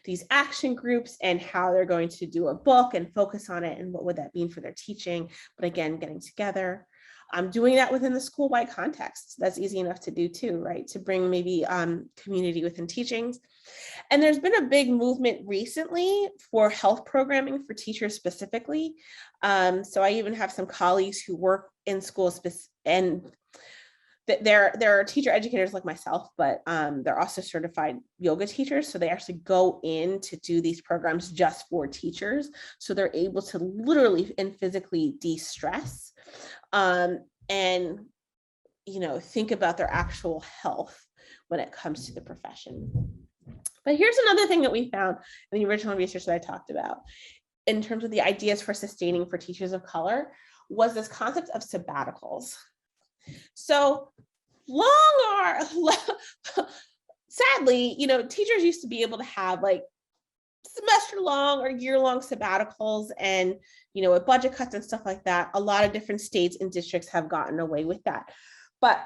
these action groups and how they're going to do a book and focus on it and what would that mean for their teaching. But again, getting together. Doing that within the school-wide context, that's easy enough to do too, right? To bring maybe community within teachings. And there's been a big movement recently for health programming for teachers specifically. So I even have some colleagues who work in schools, and there are teacher educators like myself, but they're also certified yoga teachers. So they actually go in to do these programs just for teachers. So they're able to literally and physically de-stress and, think about their actual health when it comes to the profession. But here's another thing that we found in the original research that I talked about in terms of the ideas for sustaining for teachers of color was this concept of sabbaticals. So sadly, teachers used to be able to have like semester long or year long sabbaticals, and with budget cuts and stuff like that, a lot of different states and districts have gotten away with that. But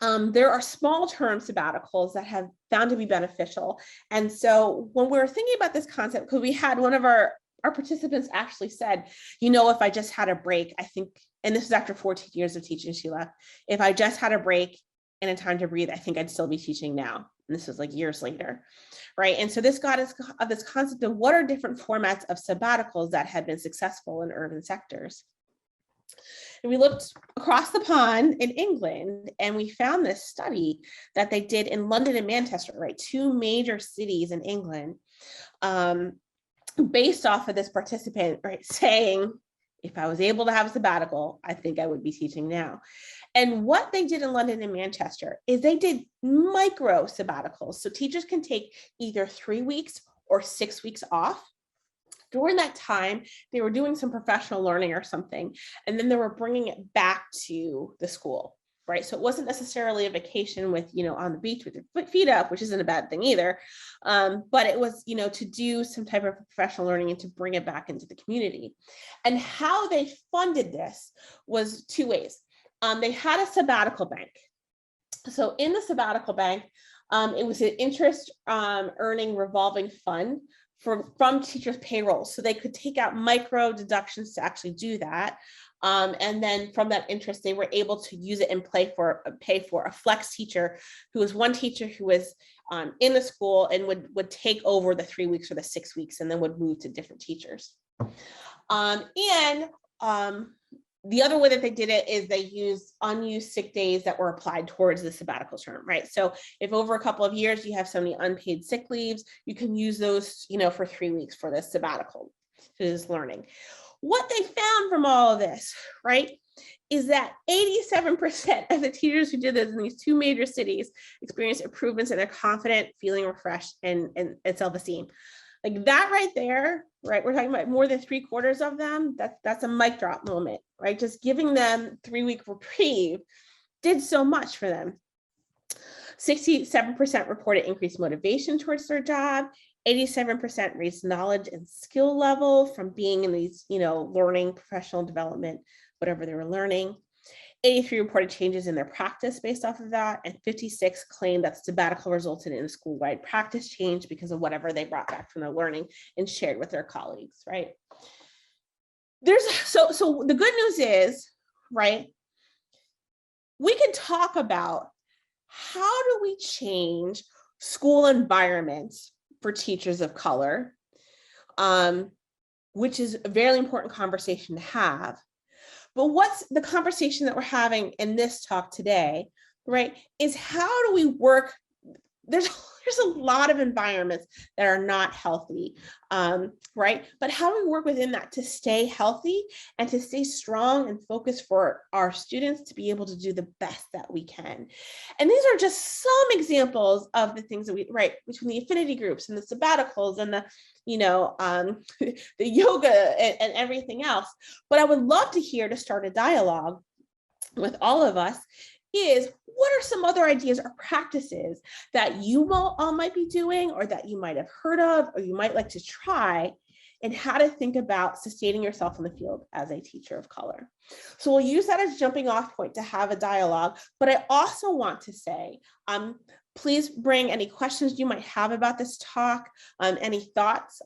there are small term sabbaticals that have found to be beneficial. And so when we were thinking about this concept, because we had one of our participants actually said, if I just had a break, I think, and this is after 14 years of teaching, she left, if I just had a break and a time to breathe, I think I'd still be teaching now. And this was like years later, right? And so this got us of this concept of what are different formats of sabbaticals that had been successful in urban sectors. And we looked across the pond in England, and we found this study that they did in London and Manchester, right? Two major cities in England, based off of this participant, right, saying, if I was able to have a sabbatical, I think I would be teaching now. And what they did in London and Manchester is they did micro sabbaticals. So teachers can take either 3 weeks or 6 weeks off. During that time, they were doing some professional learning or something, and then they were bringing it back to the school, right? So it wasn't necessarily a vacation with, on the beach with your feet up, which isn't a bad thing either. But it was, to do some type of professional learning and to bring it back into the community. And how they funded this was 2 ways. They had a sabbatical bank. So in the sabbatical bank, it was an interest earning revolving fund from teachers' payroll. So they could take out micro deductions to actually do that. And then from that interest, they were able to use it and pay for a flex teacher, who was one teacher who was in the school and would take over the 3 weeks or the 6 weeks and then would move to different teachers. The other way that they did it is they used unused sick days that were applied towards the sabbatical term, right? So if over a couple of years you have so many unpaid sick leaves, you can use those, for 3 weeks for this sabbatical, to this learning. What they found from all of this, right, is that 87% of the teachers who did this in these two major cities experienced improvements in their confident, feeling refreshed, and self-esteem. Like that right there, right? We're talking about more than 3/4 of them. That's a mic drop moment, right? Just giving them 3-week reprieve did so much for them. 67% reported increased motivation towards their job. 87% raised knowledge and skill level from being in these, learning, professional development, whatever they were learning. 83 reported changes in their practice based off of that, and 56 claimed that sabbatical resulted in a school-wide practice change because of whatever they brought back from their learning and shared with their colleagues, right? So the good news is, right, we can talk about how do we change school environments for teachers of color, which is a very important conversation to have. But what's the conversation that we're having in this talk today, right, is how do we work there's a lot of environments that are not healthy, right? But how we work within that to stay healthy and to stay strong and focused for our students to be able to do the best that we can. And these are just some examples of the things that we, right, between the affinity groups and the sabbaticals and the, the yoga and everything else. But I would love to start a dialogue with all of us is, what are some other ideas or practices that you all might be doing, or that you might have heard of, or you might like to try, and how to think about sustaining yourself in the field as a teacher of color. So we'll use that as a jumping off point to have a dialogue. But I also want to say, please bring any questions you might have about this talk, any thoughts,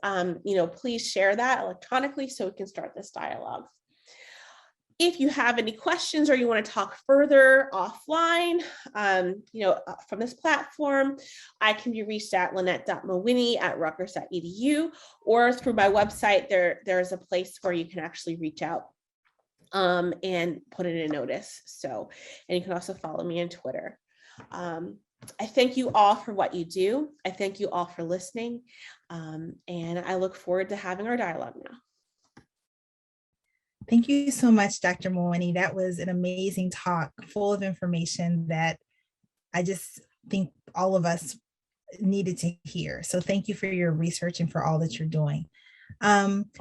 please share that electronically so we can start this dialogue. If you have any questions or you want to talk further offline, from this platform, I can be reached at lynnette.mawhinney@rutgers.edu, or through my website. There's a place where you can actually reach out and put in a notice. So, and you can also follow me on Twitter. I thank you all for what you do. I thank you all for listening. And I look forward to having our dialogue now. Thank you so much, Dr. Mawhinney. That was an amazing talk, full of information that I just think all of us needed to hear. So thank you for your research and for all that you're doing.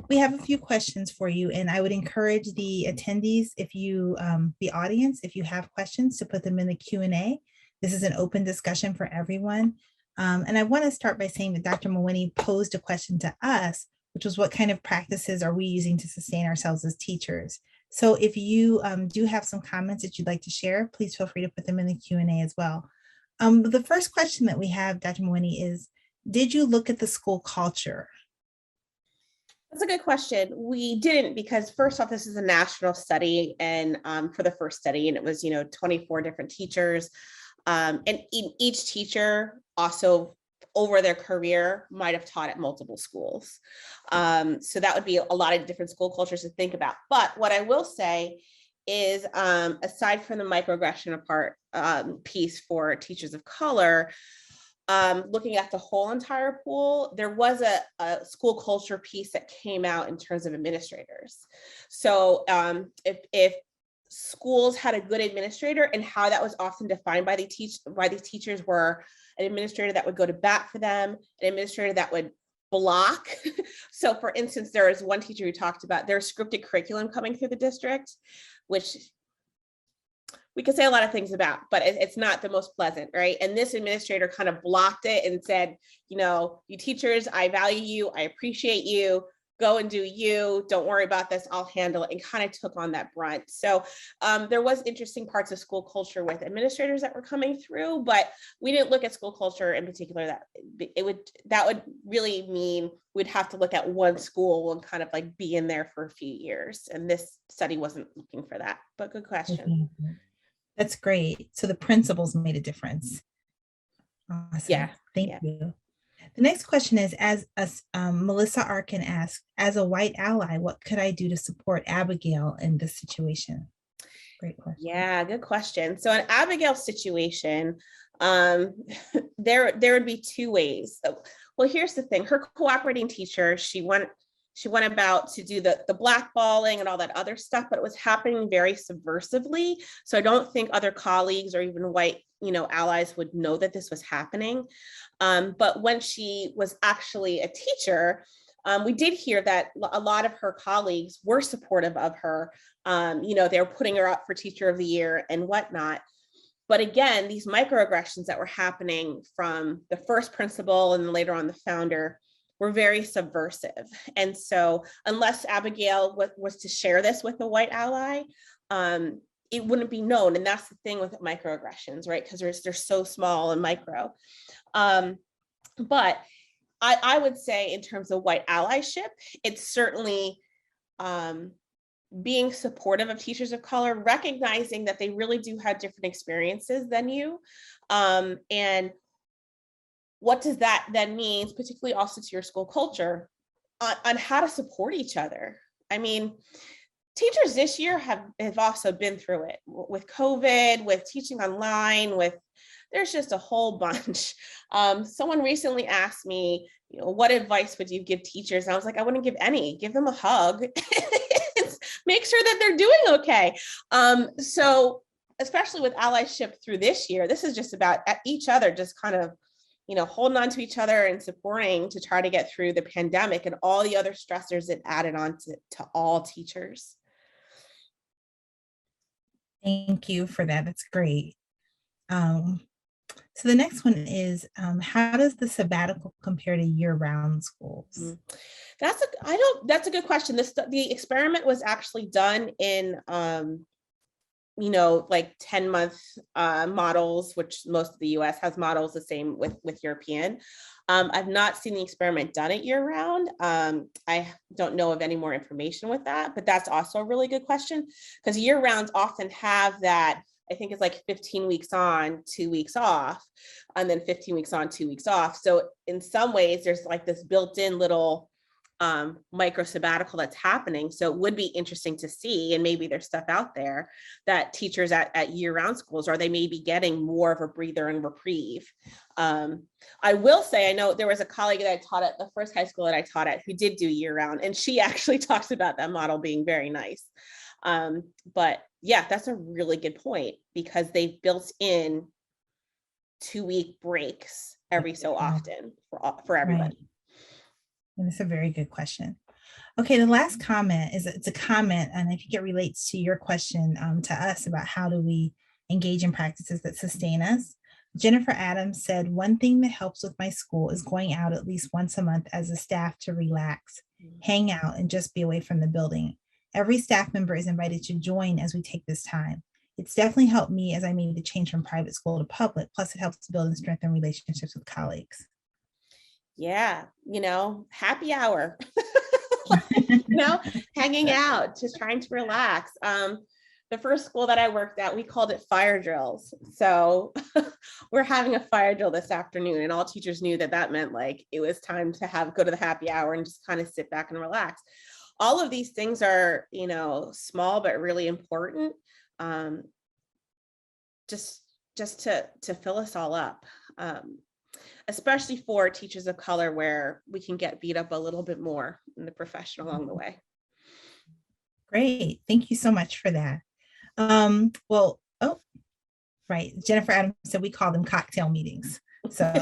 We have a few questions for you, and I would encourage the attendees, the audience, if you have questions, to put them in the Q&A. This is an open discussion for everyone. And I want to start by saying that Dr. Mawhinney posed a question to us, which was, what kind of practices are we using to sustain ourselves as teachers? So if you do have some comments that you'd like to share, please feel free to put them in the Q&A as well. The first question that we have, Dr. Mawhinney, is, did you look at the school culture? That's a good question. We didn't, because first off, this is a national study, and for the first study, and it was 24 different teachers, and each teacher also over their career might have taught at multiple schools. So that would be a lot of different school cultures to think about. But what I will say is, aside from the microaggression piece for teachers of color, looking at the whole entire pool, there was a school culture piece that came out in terms of administrators. So if schools had a good administrator, and how that was often defined by these teachers were an administrator that would go to bat for them, an administrator that would block. So for instance, there was one teacher who talked about their scripted curriculum coming through the district, which we could say a lot of things about, but it's not the most pleasant, right? And this administrator kind of blocked it and said, you teachers, I value you, I appreciate you, go and do you, don't worry about this, I'll handle it, and kind of took on that brunt. So there was interesting parts of school culture with administrators that were coming through, but we didn't look at school culture in particular. That would really mean we'd have to look at one school and kind of like be in there for a few years. And this study wasn't looking for that, but good question. That's great. So the principals made a difference. Awesome. Yeah. Thank you. The next question is, as Melissa Arkin asked, as a white ally, what could I do to support Abigail in this situation? Great question. Yeah, good question. So in Abigail's situation, there would be two ways. Well, here's the thing. Her cooperating teacher, she went about to do the blackballing and all that other stuff, but it was happening very subversively. So I don't think other colleagues or even white, allies would know that this was happening. But when she was actually a teacher, we did hear that a lot of her colleagues were supportive of her. They were putting her up for Teacher of the Year and whatnot. But again, these microaggressions that were happening from the first principal and later on the founder were very subversive. And so unless Abigail was to share this with a white ally, it wouldn't be known. And that's the thing with microaggressions, right? Because they're so small and micro. But I would say in terms of white allyship, it's certainly being supportive of teachers of color, recognizing that they really do have different experiences than you. And what does that then mean, particularly also to your school culture, on how to support each other? I mean, teachers this year have also been through it with COVID, with teaching online, with There's just a whole bunch. Someone recently asked me, what advice would you give teachers? And I was like, I wouldn't give any. Give them a hug. Make sure that they're doing okay. So especially with allyship through this year, this is just about each other, just kind of, holding on to each other and supporting to try to get through the pandemic and all the other stressors that added on to all teachers. Thank you for that. That's great. So the next one is, how does the sabbatical compare to year-round schools? That's a good question. The experiment was actually done in like 10-month models, which most of the US has models the same with European. I've not seen the experiment done at year round. I don't know of any more information with that, but that's also a really good question, because year rounds often have that, I think it's like 15 weeks on, 2 weeks off, and then 15 weeks on, 2 weeks off. So in some ways there's like this built-in little micro sabbatical that's happening. So it would be interesting to see, and maybe there's stuff out there that teachers at year-round schools, are they maybe getting more of a breather and reprieve. I will say, I know there was a colleague that I taught at the first high school that I taught at who did do year-round, and she actually talks about that model being very nice. But yeah, that's a really good point, because they've built in 2-week breaks every so often for everybody. Right. And it's a very good question. Okay, the last comment it's a comment, and I think it relates to your question to us about how do we engage in practices that sustain us. Jennifer Adams said, one thing that helps with my school is going out at least once a month as a staff to relax, hang out, and just be away from the building. Every staff member is invited to join as we take this time. It's definitely helped me as I made the change from private school to public, plus it helps to build and strengthen relationships with colleagues. Yeah, happy hour, hanging out, just trying to relax. The first school that I worked at, we called it fire drills. So we're having a fire drill this afternoon, and all teachers knew that meant like it was time to go to the happy hour and just kind of sit back and relax. All of these things are, small but really important, just to fill us all up. Especially for teachers of color, where we can get beat up a little bit more in the profession along the way. Great. Thank you so much for that. Right. Jennifer Adams said we call them cocktail meetings. So,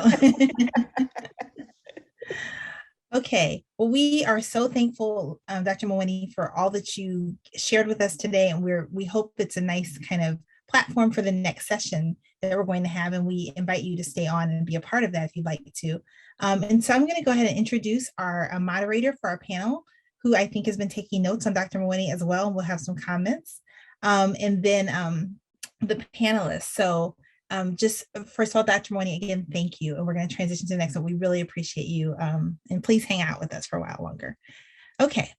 okay. Well, we are so thankful, Dr. Mawhinney, for all that you shared with us today. And we hope it's a nice kind of platform for the next session that we're going to have, and we invite you to stay on and be a part of that if you'd like to. And so I'm going to go ahead and introduce our moderator for our panel, who I think has been taking notes on Dr. Mawhinney as well, and we'll have some comments. And then the panelists. So just first of all, Dr. Mawhinney, again, thank you. And we're going to transition to the next one. We really appreciate you. And please hang out with us for a while longer. Okay,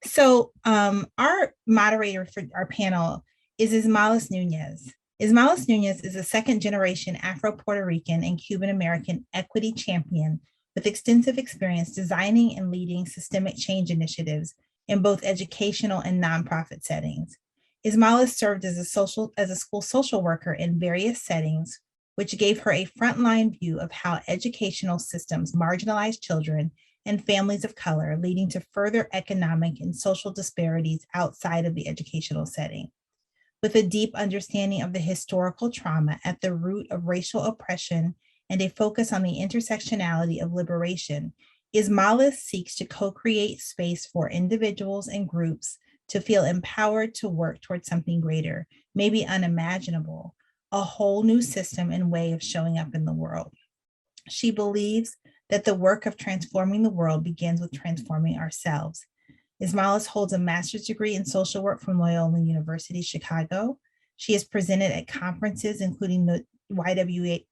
so our moderator for our panel is Ismalis Nunez. Ismalis Nunez is a second-generation Afro-Puerto Rican and Cuban-American equity champion with extensive experience designing and leading systemic change initiatives in both educational and nonprofit settings. Ismalis served as a school social worker in various settings, which gave her a frontline view of how educational systems marginalize children and families of color, leading to further economic and social disparities outside of the educational setting. With a deep understanding of the historical trauma at the root of racial oppression and a focus on the intersectionality of liberation, Ismalis seeks to co-create space for individuals and groups to feel empowered to work towards something greater, maybe unimaginable, a whole new system and way of showing up in the world. She believes that the work of transforming the world begins with transforming ourselves. Ismalis holds a master's degree in social work from Loyola University, Chicago. She has presented at conferences, including the YWCA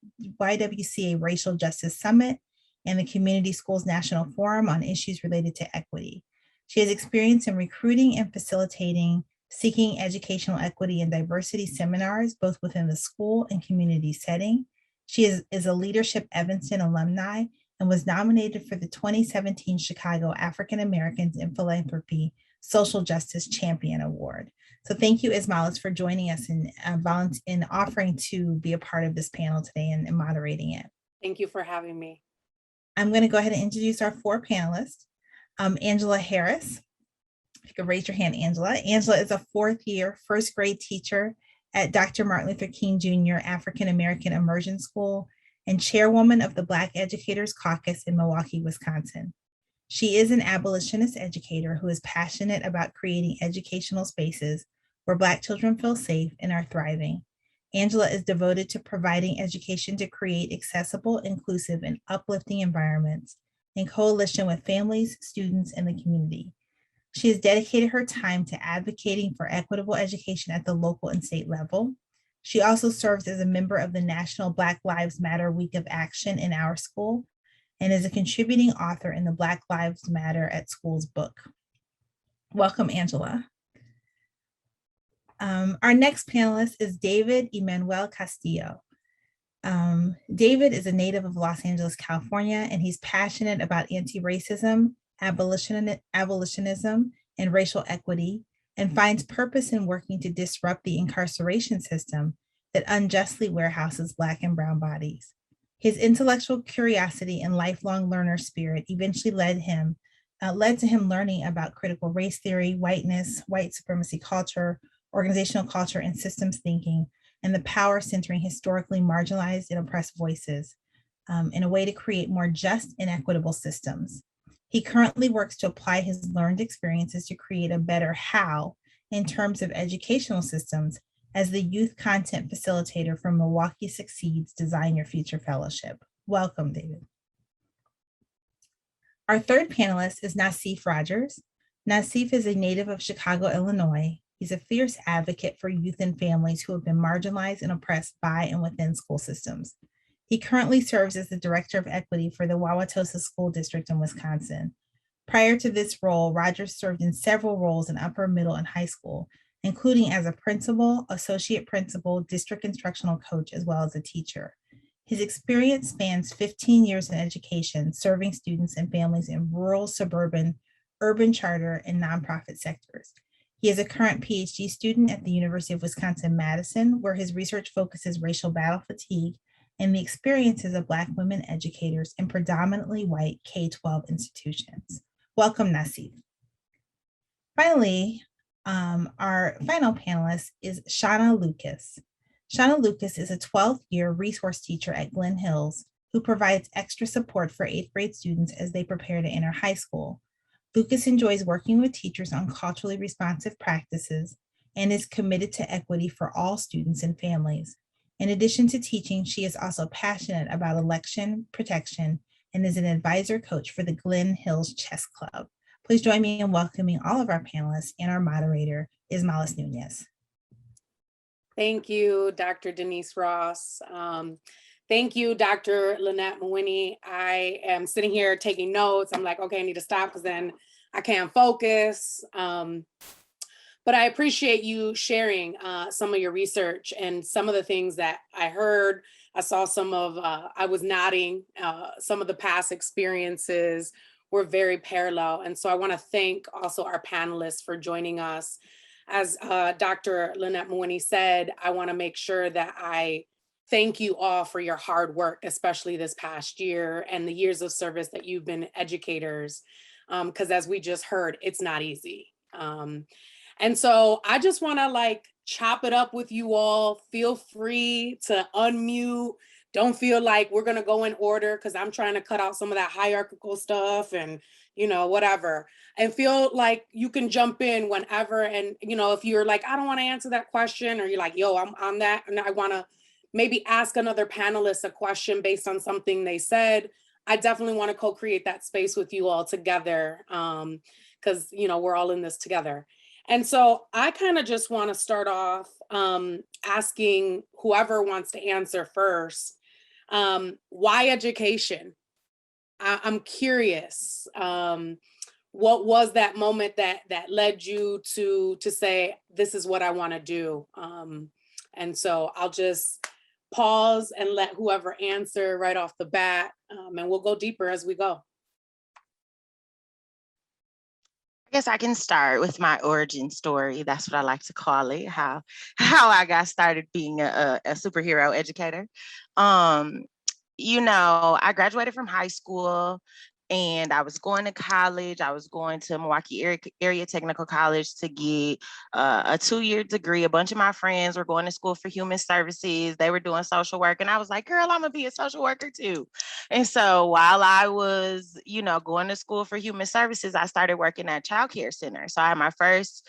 Racial Justice Summit and the Community Schools National Forum on issues related to equity. She has experience in recruiting and facilitating seeking educational equity and diversity seminars, both within the school and community setting. She is a Leadership Evanston alumni and was nominated for the 2017 Chicago African Americans in Philanthropy Social Justice Champion Award. So thank you, Ismailis, for joining us and offering to be a part of this panel today and moderating it. Thank you for having me. I'm going to go ahead and introduce our 4 panelists. Angela Harris. If you could raise your hand, Angela. Angela is a 4th year, 1st grade teacher at Dr. Martin Luther King Jr. African American Immersion School and chairwoman of the Black Educators Caucus in Milwaukee, Wisconsin. She is an abolitionist educator who is passionate about creating educational spaces where Black children feel safe and are thriving. Angela is devoted to providing education to create accessible, inclusive, and uplifting environments in coalition with families, students, and the community. She has dedicated her time to advocating for equitable education at the local and state level. She also serves as a member of the National Black Lives Matter Week of Action in our school and is a contributing author in the Black Lives Matter at Schools book. Welcome, Angela. Our next panelist is David Emmanuel Castillo. David is a native of Los Angeles, California, and he's passionate about anti-racism, abolitionism, and racial equity, and finds purpose in working to disrupt the incarceration system that unjustly warehouses Black and brown bodies. His intellectual curiosity and lifelong learner spirit eventually led to him learning about critical race theory, whiteness, white supremacy culture, organizational culture, and systems thinking, and the power centering historically marginalized and oppressed voices in a way to create more just and equitable systems. He currently works to apply his learned experiences to create a better how in terms of educational systems as the youth content facilitator for Milwaukee Succeeds Design Your Future Fellowship. Welcome, David. Our 3rd panelist is Nassif Rogers. Nassif is a native of Chicago, Illinois. He's a fierce advocate for youth and families who have been marginalized and oppressed by and within school systems. He currently serves as the Director of Equity for the Wauwatosa School District in Wisconsin. Prior to this role, Rogers served in several roles in upper, middle, and high school, including as a principal, associate principal, district instructional coach, as well as a teacher. His experience spans 15 years in education, serving students and families in rural, suburban, urban charter, and nonprofit sectors. He is a current PhD student at the University of Wisconsin-Madison, where his research focuses racial battle fatigue and the experiences of Black women educators in predominantly white K-12 institutions. Welcome, Nassif. Finally, our final panelist is Shawna Lucas. Shawna Lucas is a 12th year resource teacher at Glen Hills who provides extra support for 8th grade students as they prepare to enter high school. Lucas enjoys working with teachers on culturally responsive practices and is committed to equity for all students and families. In addition to teaching, she is also passionate about election protection and is an advisor coach for the Glen Hills Chess Club. Please join me in welcoming all of our panelists and our moderator, Ismailis Nunez. Thank you, Dr. Denise Ross. Thank you, Dr. Lynnette Mawhinney. I am sitting here taking notes. I'm like, okay, I need to stop because then I can't focus. But I appreciate you sharing some of your research and some of the things that I heard. I saw some of, I was nodding, some of the past experiences were very parallel. And so I want to thank also our panelists for joining us. As Dr. Lynnette Mawhinney said, I want to make sure that I thank you all for your hard work, especially this past year and the years of service that you've been educators. Because as we just heard, it's not easy. And so I just want to chop it up with you all. Feel free to unmute. Don't feel like we're going to go in order because I'm trying to cut out some of that hierarchical stuff and, whatever. And feel like you can jump in whenever. And, if you're like, I don't want to answer that question, or you're like, yo, I'm on that. And I want to maybe ask another panelist a question based on something they said. I definitely want to co-create that space with you all together because, we're all in this together. And so I kind of just want to start off asking whoever wants to answer first, why education? I'm curious. What was that moment that led you to say, this is what I want to do? And so I'll just pause and let whoever answer right off the bat, and we'll go deeper as we go. I guess I can start with my origin story. That's what I like to call it, how I got started being a superhero educator. Um, I graduated from high school and I was going to college. I was going to Milwaukee area Technical College to get a 2-year degree. A bunch of my friends were going to school for human services. They were doing social work. And I was like, girl, I'm going to be a social worker too. And so while I was, going to school for human services, I started working at child care center. So I had my first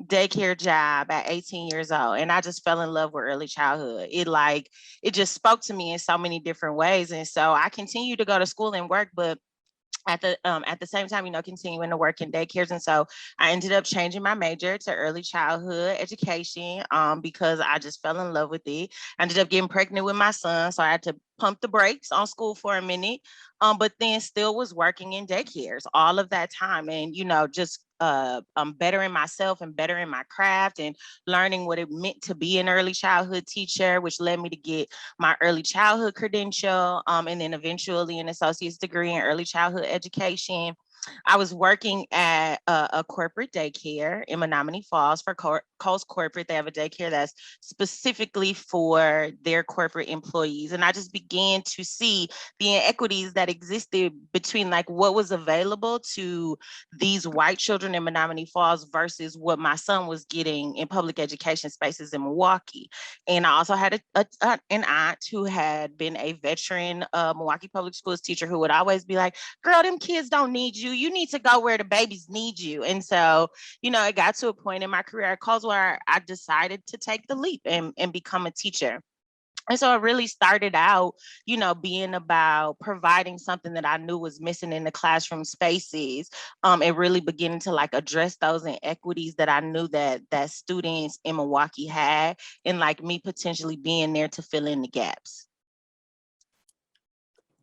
daycare job at 18 years old, and I just fell in love with early childhood. It just spoke to me in so many different ways. And so I continued to go to school and work, but at the same time, continuing to work in daycares. And so I ended up changing my major to early childhood education because I just fell in love with it. I ended up getting pregnant with my son, so I had to pump the brakes on school for a minute, but then still was working in daycares all of that time. And, just bettering myself and bettering my craft and learning what it meant to be an early childhood teacher, which led me to get my early childhood credential, and then eventually an associate's degree in early childhood education. I was working at a corporate daycare in Menominee Falls for Coast Corporate. They have a daycare that's specifically for their corporate employees. And I just began to see the inequities that existed between like what was available to these white children in Menominee Falls versus what my son was getting in public education spaces in Milwaukee. And I also had an aunt who had been a veteran Milwaukee Public Schools teacher who would always be like, girl, them kids don't need you. You need to go where the babies need you. And so, it got to a point in my career at Coles where I decided to take the leap and become a teacher. And so it really started out, being about providing something that I knew was missing in the classroom spaces, and really beginning to like address those inequities that I knew that students in Milwaukee had, and like me potentially being there to fill in the gaps.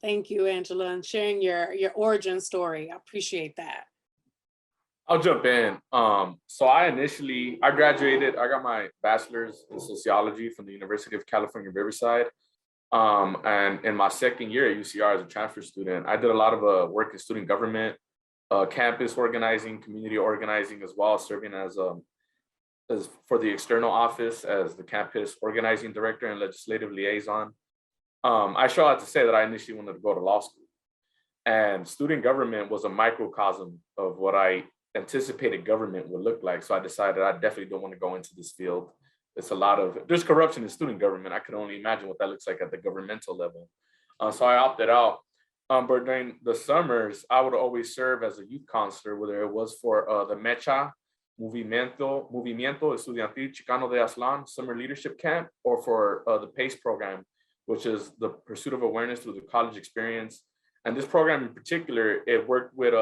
Thank you, Angela, and sharing your origin story. I appreciate that. I'll jump in. So I graduated, I got my bachelor's in sociology from the University of California, Riverside. And in my second year at UCR as a transfer student, I did a lot of work in student government, campus organizing, community organizing, as well as serving as for the external office as the campus organizing director and legislative liaison. I show out to say that I initially wanted to go to law school, and student government was a microcosm of what I anticipated government would look like. So I decided I definitely don't want to go into this field. There's corruption in student government. I could only imagine what that looks like at the governmental level. So I opted out. But during the summers, I would always serve as a youth counselor, whether it was for the MECHA, Movimiento Estudiantil Chicano de Aztlán Summer Leadership Camp, or for the PACE program, which is the Pursuit of Awareness Through the College Experience. And this program in particular, it worked with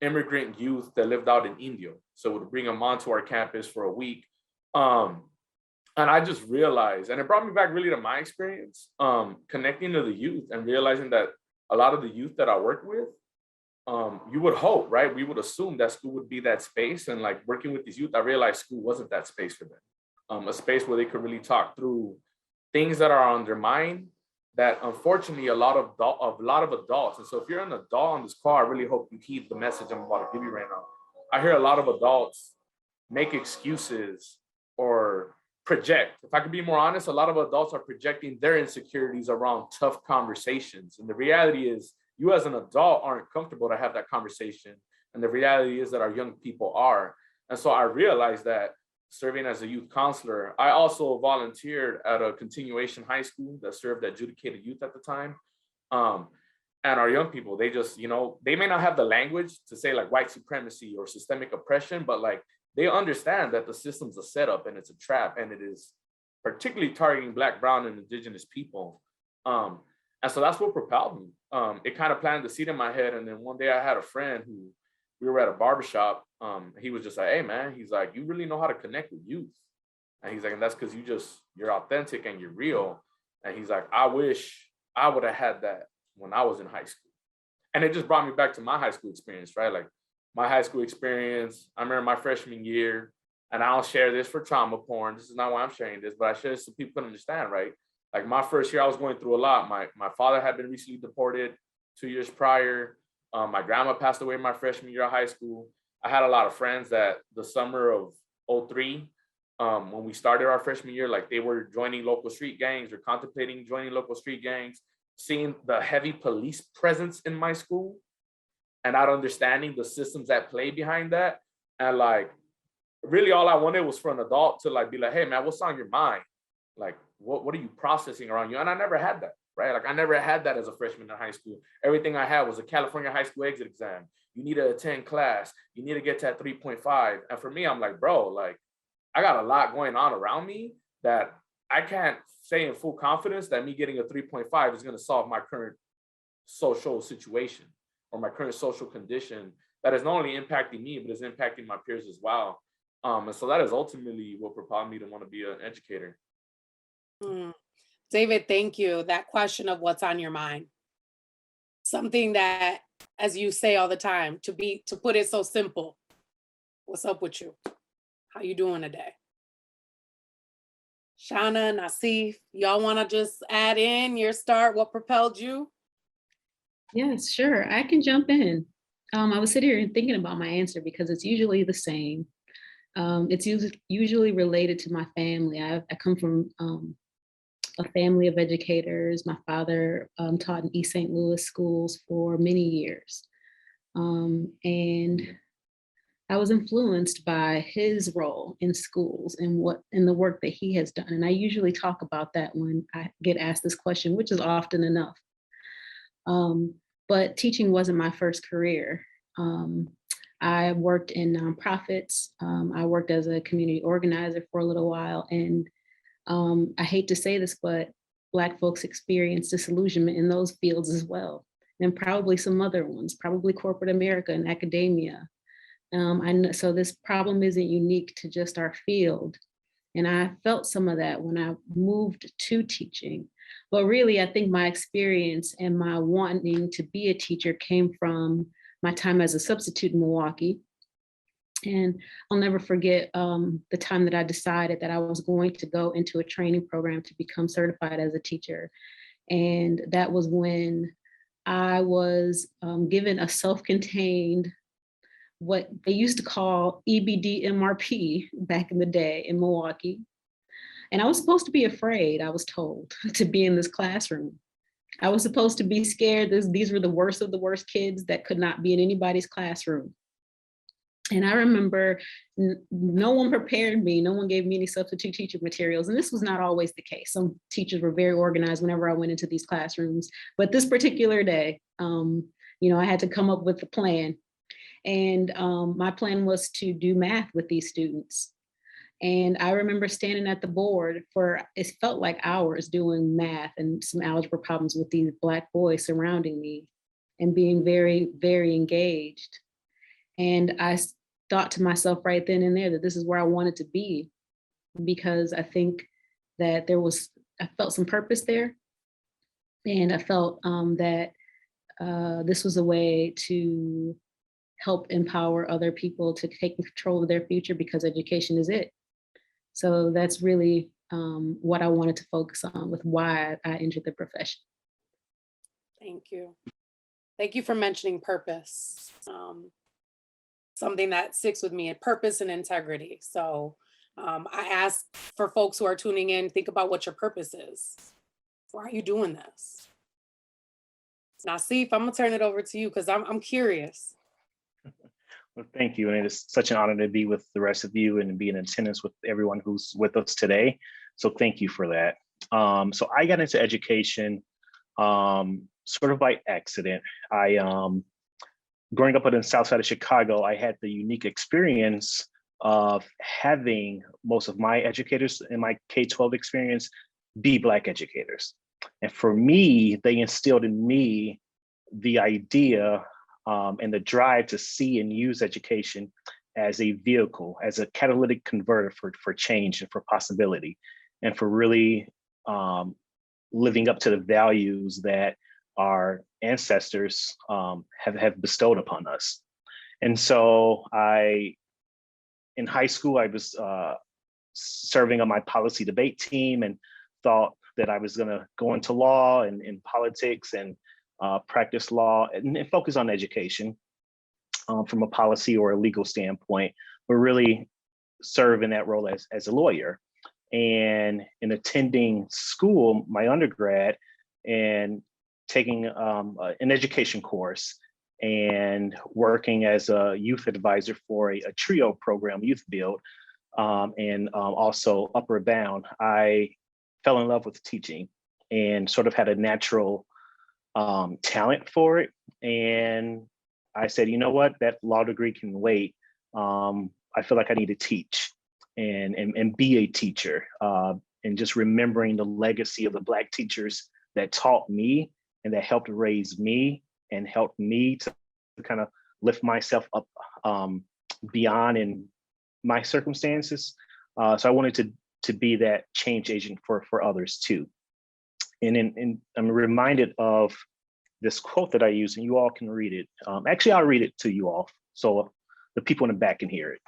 immigrant youth that lived out in India. So we'd bring them onto our campus for a week. And I just realized, and it brought me back really to my experience, connecting to the youth and realizing that a lot of the youth that I work with, you would hope, right? We would assume that school would be that space. And like working with these youth, I realized school wasn't that space for them. A space where they could really talk through things that are on their mind that unfortunately a lot of adults, and so if you're an adult on this call, I really hope you heed the message I'm about to give you right now. I hear a lot of adults make excuses or project. If I could be more honest, a lot of adults are projecting their insecurities around tough conversations. And the reality is you as an adult aren't comfortable to have that conversation. And the reality is that our young people are. And so I realized that serving as a youth counselor, I also volunteered at a continuation high school that served adjudicated youth at the time. And our young people, they just, they may not have the language to say like white supremacy or systemic oppression, but like they understand that the system's a setup and it's a trap, and it is particularly targeting Black, Brown, and Indigenous people. And so that's what propelled me. It kind of planted the seed in my head. And then one day I had a friend who, we were at a barbershop. He was just like, hey man, he's like, you really know how to connect with youth. And he's like, and that's because you're authentic and you're real. And he's like, I wish I would have had that when I was in high school. And it just brought me back to my high school experience, right? Like my high school experience, I remember my freshman year, and I'll share this for trauma porn. This is not why I'm sharing this, but I share this so people can understand, right? Like my first year, I was going through a lot. My father had been recently deported 2 years prior. My grandma passed away my freshman year of high school. I had a lot of friends that the summer of 03, when we started our freshman year, like they were joining local street gangs or contemplating joining local street gangs, seeing the heavy police presence in my school and not understanding the systems at play behind that. And like, really all I wanted was for an adult to like be like, hey man, what's on your mind? Like, what are you processing around you? And I never had that, right? Like I never had that as a freshman in high school. Everything I had was a California high school exit exam. You need to attend class. You need to get to that 3.5. And for me, I'm like, bro, like I got a lot going on around me that I can't say in full confidence that me getting a 3.5 is going to solve my current social situation or my current social condition that is not only impacting me, but is impacting my peers as well. And so that is ultimately what propelled me to want to be an educator. David, thank you. That question of what's on your mind. Something that, as you say all the time, to put it so simple. What's up with you? How you doing today? Shawna, Nassif, y'all want to just add in your start? What propelled you? Yes, sure. I can jump in. I was sitting here and thinking about my answer because it's usually the same. It's usually related to my family. I come from a family of educators. My father taught in East St. Louis schools for many years. And I was influenced by his role in schools and the work that he has done. And I usually talk about that when I get asked this question, which is often enough. But teaching wasn't my first career. I worked in nonprofits. I worked as a community organizer for a little while. And I hate to say this, but Black folks experience disillusionment in those fields as well. And probably some other ones, probably corporate America and academia. I know, so this problem isn't unique to just our field. And I felt some of that when I moved to teaching. But really, I think my experience and my wanting to be a teacher came from my time as a substitute in Milwaukee. And I'll never forget the time that I decided that I was going to go into a training program to become certified as a teacher. And that was when I was given a self-contained, what they used to call EBD MRP back in the day in Milwaukee. And I was supposed to be afraid, I was told, to be in this classroom. I was supposed to be scared. These were the worst of the worst kids that could not be in anybody's classroom. And I remember no one prepared me. No one gave me any substitute teacher materials. And this was not always the case. Some teachers were very organized whenever I went into these classrooms. But this particular day, I had to come up with a plan. And my plan was to do math with these students. And I remember standing at the board for, it felt like hours, doing math and some algebra problems with these Black boys surrounding me and being very, very engaged. And I thought to myself right then and there that this is where I wanted to be, because I think that I felt some purpose there. And I felt that this was a way to help empower other people to take control of their future, because education is it. So that's really what I wanted to focus on with why I entered the profession. Thank you. Thank you for mentioning purpose. Something that sticks with me, purpose and integrity. So I ask for folks who are tuning in, think about what your purpose is. Why are you doing this? Now, Nassif, I'm gonna turn it over to you because I'm curious. Well, thank you. And it is such an honor to be with the rest of you and be in attendance with everyone who's with us today. So thank you for that. So I got into education sort of by accident. Growing up in the south side of Chicago, I had the unique experience of having most of my educators in my K-12 experience be Black educators. And for me, they instilled in me the idea and the drive to see and use education as a vehicle, as a catalytic converter for change and for possibility, and for really living up to the values that our ancestors have bestowed upon us. And so in high school, I was serving on my policy debate team and thought that I was gonna go into law and in politics and practice law and focus on education. from a policy or a legal standpoint, but really serve in that role as a lawyer. And in attending school, my undergrad, and taking an education course and working as a youth advisor for a TRIO program, Youth Build, and also Upward Bound, I fell in love with teaching and sort of had a natural talent for it. And I said, you know what, that law degree can wait. I feel like I need to teach and be a teacher, and just remembering the legacy of the Black teachers that taught me and that helped raise me and helped me to kind of lift myself up beyond in my circumstances. So I wanted to be that change agent for others too. And I'm reminded of this quote that I use, and you all can read it. Actually, I'll read it to you all so the people in the back can hear it.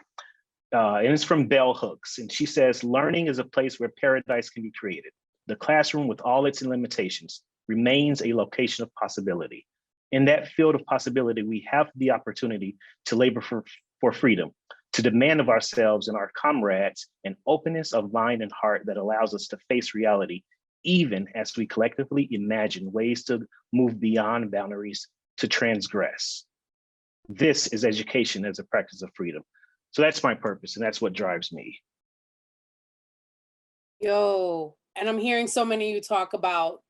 And it's from Bell Hooks, and she says, "Learning is a place where paradise can be created. The classroom, with all its limitations, remains a location of possibility. In that field of possibility, we have the opportunity to labor for freedom, to demand of ourselves and our comrades an openness of mind and heart that allows us to face reality, even as we collectively imagine ways to move beyond boundaries to transgress. This is education as a practice of freedom." So that's my purpose, and that's what drives me. Yo, and I'm hearing so many of you talk about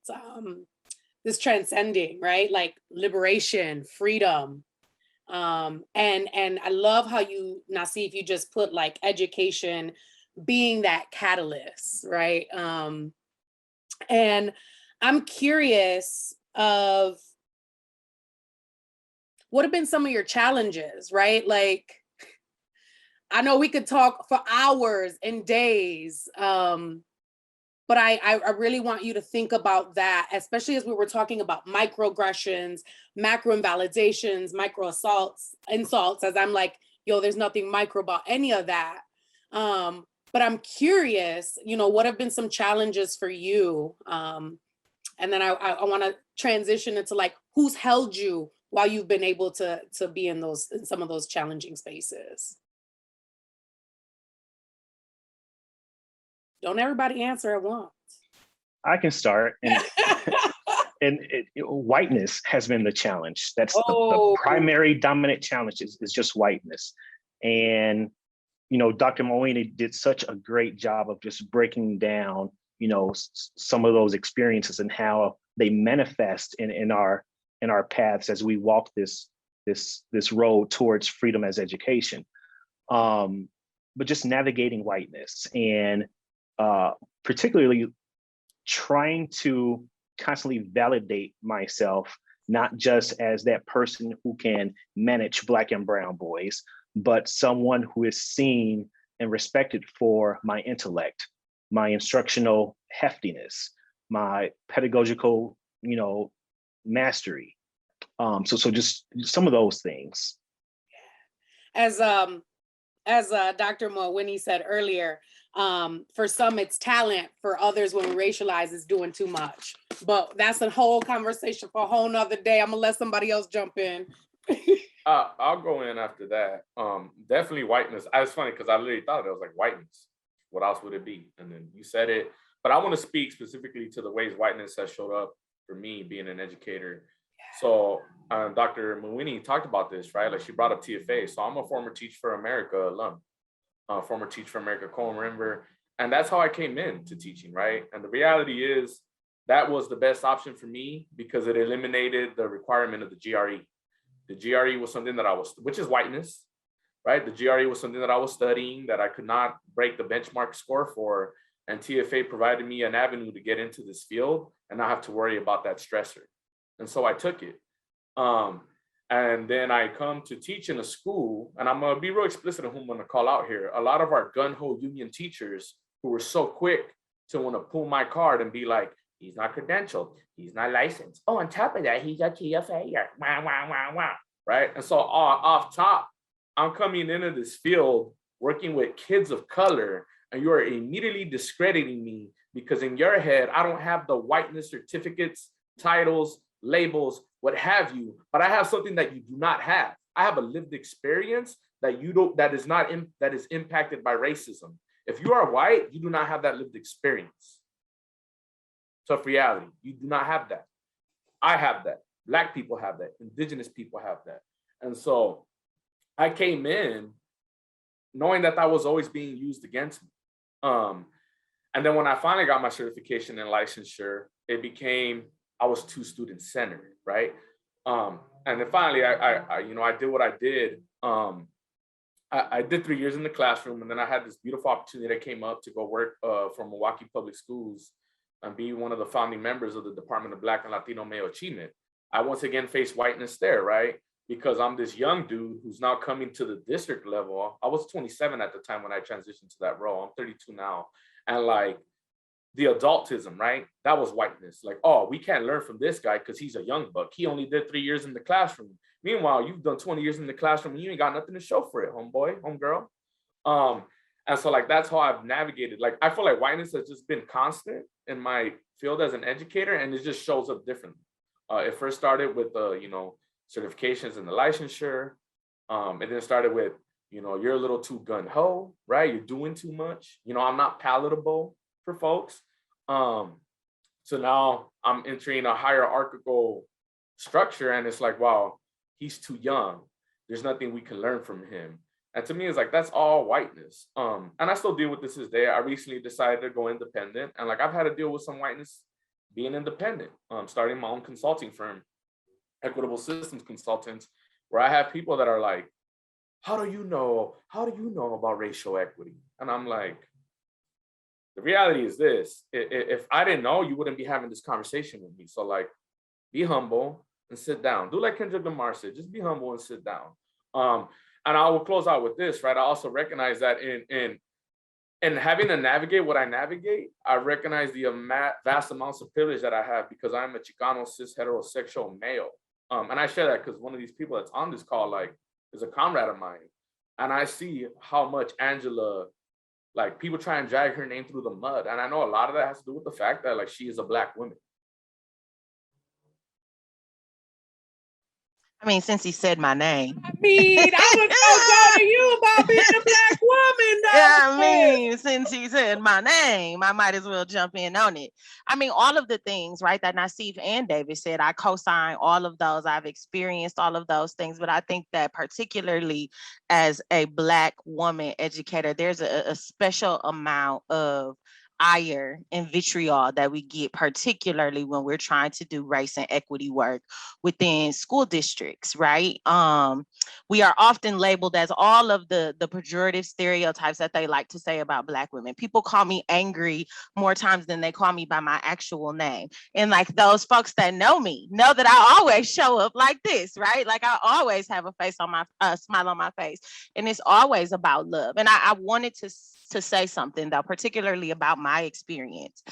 this transcending, right? Like liberation, freedom. And I love how you, Nassif, you just put like education being that catalyst, right? And I'm curious of what have been some of your challenges, right? Like, I know we could talk for hours and days, but I really want you to think about that, especially as we were talking about microaggressions, macro invalidations, micro insults, as I'm like, yo, there's nothing micro about any of that. But I'm curious, you know, what have been some challenges for you? And then I want to transition into like, who's held you while you've been able to be in some of those challenging spaces? Don't everybody answer at once. I can start. And whiteness has been the challenge. That's the primary dominant challenge is just whiteness. And, you know, Dr. Mawhinney did such a great job of just breaking down, you know, some of those experiences and how they manifest in our paths as we walk this road towards freedom as education. But just navigating whiteness and particularly trying to constantly validate myself, not just as that person who can manage Black and brown boys, but someone who is seen and respected for my intellect, my instructional heftiness, my pedagogical, you know, mastery. So just some of those things. As Dr. Mawhinney said earlier, for some it's talent, for others when we racialize it's doing too much. But that's a whole conversation for a whole nother day. I'm gonna let somebody else jump in. I'll go in after that. Definitely whiteness. It's funny because I literally thought it was like whiteness. What else would it be? And then you said it. But I want to speak specifically to the ways whiteness has showed up for me being an educator. So Dr. Mawhinney talked about this, right? Like she brought up TFA. So I'm a former Teach for America alum, former Teach for America co-member. And that's how I came into teaching, right? And the reality is that was the best option for me because it eliminated the requirement of the GRE. The GRE was something that which is whiteness, right? The GRE was something that I was studying that I could not break the benchmark score for. And TFA provided me an avenue to get into this field and not have to worry about that stressor. And so I took it. And then I come to teach in a school, and I'm gonna be real explicit on who I'm gonna call out here. A lot of our gun-ho union teachers who were so quick to wanna pull my card and be like, he's not credentialed, he's not licensed. Oh, on top of that, he's a TFA, right? And so off top, I'm coming into this field working with kids of color, and you are immediately discrediting me because in your head, I don't have the whiteness certificates, titles, labels, what have you, but I have something that you do not have. I have a lived experience that that is impacted by racism. If you are white, you do not have that lived experience. Tough reality. You do not have that. I have that. Black people have that. Indigenous people have that. And so I came in knowing that that was always being used against me. And then when I finally got my certification and licensure, it became, I was too student centered, right? And then finally, I did what I did. I did 3 years in the classroom, and then I had this beautiful opportunity that came up to go work for Milwaukee Public Schools and be one of the founding members of the Department of Black and Latino Male Achievement. I once again faced whiteness there, right? Because I'm this young dude who's now coming to the district level. I was 27 at the time when I transitioned to that role. I'm 32 now. And like the adultism, right? That was whiteness. Like, oh, we can't learn from this guy because he's a young buck. He only did 3 years in the classroom. Meanwhile, you've done 20 years in the classroom and you ain't got nothing to show for it, homeboy, homegirl. And so like, that's how I've navigated. Like, I feel like whiteness has just been constant in my field as an educator, and it just shows up differently. It first started with, certifications and the licensure. It then started with, you're a little too gung-ho, right? You're doing too much. I'm not palatable for folks. So now I'm entering a hierarchical structure, and it's like, wow, he's too young. There's nothing we can learn from him. And to me, it's like, that's all whiteness. And I still deal with this day. I recently decided to go independent. And like, I've had to deal with some whiteness being independent, starting my own consulting firm, Equitable Systems Consultants, where I have people that are like, how do you know about racial equity? And I'm like, the reality is this, if I didn't know, you wouldn't be having this conversation with me. So like, be humble and sit down. Do like Kendrick Lamar said, just be humble and sit down. And I will close out with this, right? I also recognize that in having to navigate what I navigate, I recognize the vast amounts of privilege that I have because I'm a Chicano cis heterosexual male. And I share that because one of these people that's on this call, like, is a comrade of mine. And I see how much Angela, like, people try and drag her name through the mud. And I know a lot of that has to do with the fact that, like, she is a Black woman. I mean, since he said my name. I mean, I was gonna go to you about being a Black woman. Yeah, I mean, since he said my name, I might as well jump in on it. I mean, all of the things, right, that Nassif and David said, I co-sign all of those. I've experienced all of those things, but I think that particularly as a Black woman educator, there's a special amount of ire and vitriol that we get, particularly when we're trying to do race and equity work within school districts, right? We are often labeled as all of the pejorative stereotypes that they like to say about Black women. People call me angry more times than they call me by my actual name. And like, those folks that know me know that I always show up like this, right? Like, I always have a face on my smile on my face, and it's always about love. And I wanted to say something though, particularly about my experience.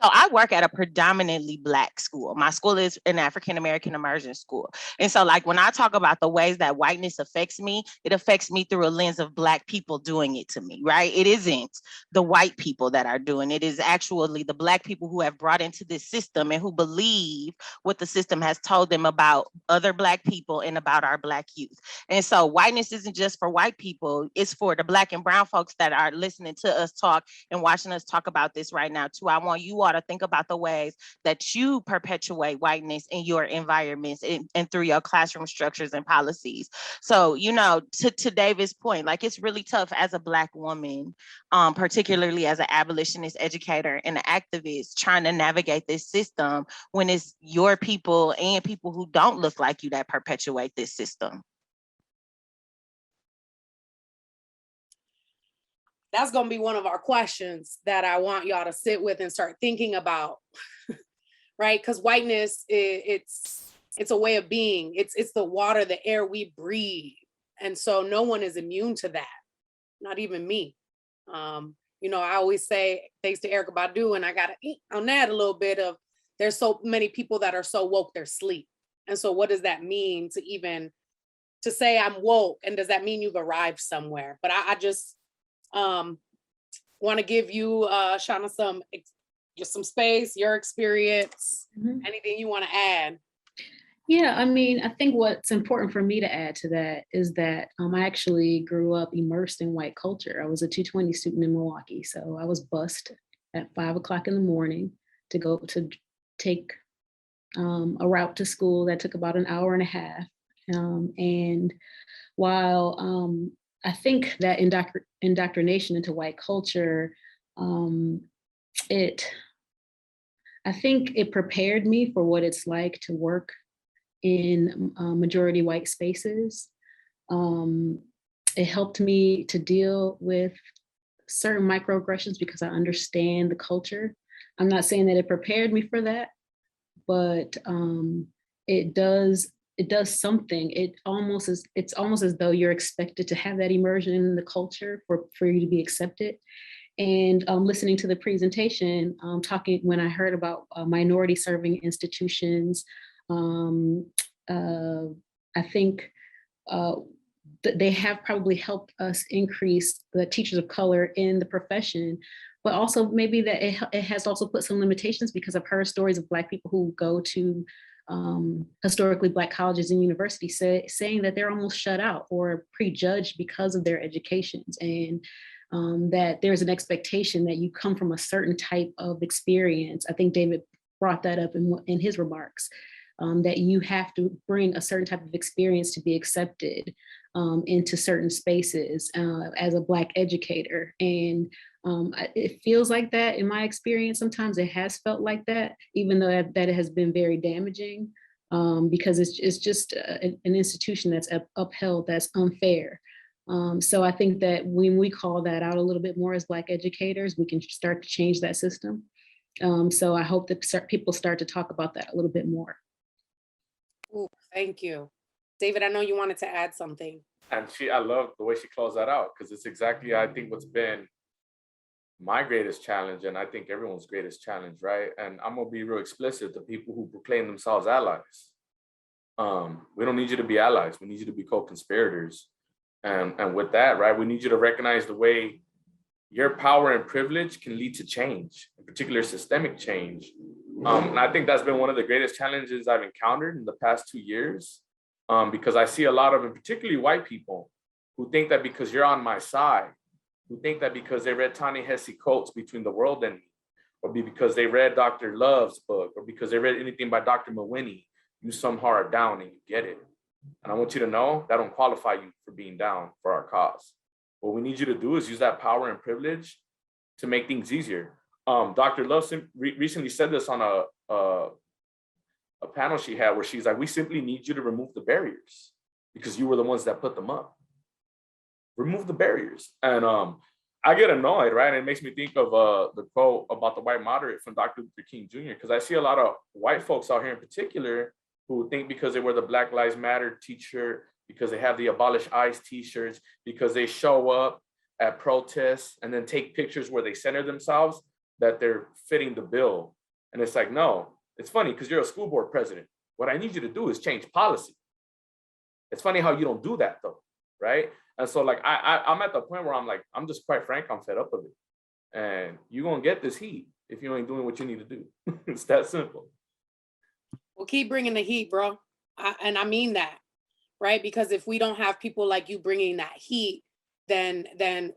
So I work at a predominantly Black school. My school is an African-American immersion school. And so like, when I talk about the ways that whiteness affects me, it affects me through a lens of Black people doing it to me, right? It isn't the white people that are doing it. It is actually the Black people who have brought into this system and who believe what the system has told them about other Black people and about our Black youth. And so whiteness isn't just for white people, it's for the Black and brown folks that are listening to us talk and watching us talk about this right now too. I want you all to think about the ways that you perpetuate whiteness in your environments and through your classroom structures and policies. So, to David's point, like, it's really tough as a Black woman, particularly as an abolitionist educator and an activist, trying to navigate this system when it's your people and people who don't look like you that perpetuate this system. That's going to be one of our questions that I want y'all to sit with and start thinking about, right? Because whiteness, it's a way of being. It's the water, the air we breathe. And so no one is immune to that, not even me. I always say, thanks to Erykah Badu, and I got to eat on that a little bit of, there's so many people that are so woke, they're asleep. And so what does that mean to say I'm woke? And does that mean you've arrived somewhere? But I just, want to give you, Shawna, some space, your experience, anything you want to add. Yeah, I mean, I think what's important for me to add to that is that I actually grew up immersed in white culture. I was a 220 student in Milwaukee, so I was bused at 5 o'clock in the morning to go to take a route to school that took about an hour and a half. And while I think that indoctrination into white culture, I think it prepared me for what it's like to work in majority white spaces. It helped me to deal with certain microaggressions because I understand the culture. I'm not saying that it prepared me for that, but it does something. It's almost as though you're expected to have that immersion in the culture for you to be accepted. And listening to the presentation, talking when I heard about minority serving institutions, I think they have probably helped us increase the teachers of color in the profession, but also maybe that it has also put some limitations because I've heard stories of Black people who go to historically Black colleges and universities saying that they're almost shut out or prejudged because of their educations, and that there's an expectation that you come from a certain type of experience. I think David brought that up in his remarks, that you have to bring a certain type of experience to be accepted into certain spaces as a Black educator. And it feels like that in my experience. Sometimes it has felt like that, even though that it has been very damaging, because it's just an institution that's upheld that's unfair. So I think that when we call that out a little bit more as Black educators, we can start to change that system. So I hope that people start to talk about that a little bit more. Ooh, thank you. David, I know you wanted to add something. And I love the way she closed that out, because it's exactly, I think, what's been my greatest challenge, and I think everyone's greatest challenge, right? And I'm gonna be real explicit, the people who proclaim themselves allies. We don't need you to be allies, we need you to be co-conspirators. And with that, right, we need you to recognize the way your power and privilege can lead to change, in particular systemic change. And I think that's been one of the greatest challenges I've encountered in the past 2 years, because I see a lot of, and particularly white people, who think that because you're on my side, who think that because they read Ta-Nehisi Coates' Between the World and Me, or because they read Dr. Love's book, or because they read anything by Dr. Mawhinney, you somehow are down and you get it. And I want you to know that don't qualify you for being down for our cause. What we need you to do is use that power and privilege to make things easier. Dr. Love recently said this on a panel she had, where she's like, we simply need you to remove the barriers because you were the ones that put them up. Remove the barriers. And I get annoyed, right? And it makes me think of the quote about the white moderate from Dr. Luther King Jr., because I see a lot of white folks out here in particular who think because they wear the Black Lives Matter t-shirt, because they have the Abolish ICE t-shirts, because they show up at protests and then take pictures where they center themselves, that they're fitting the bill. And it's like, no, it's funny because you're a school board president. What I need you to do is change policy. It's funny how you don't do that though, right? And so like, I'm at the point where I'm like, I'm just quite frank, I'm fed up with it. And you're gonna get this heat if you ain't doing what you need to do. It's that simple. Well, keep bringing the heat, bro. And I mean that, right? Because if we don't have people like you bringing that heat, then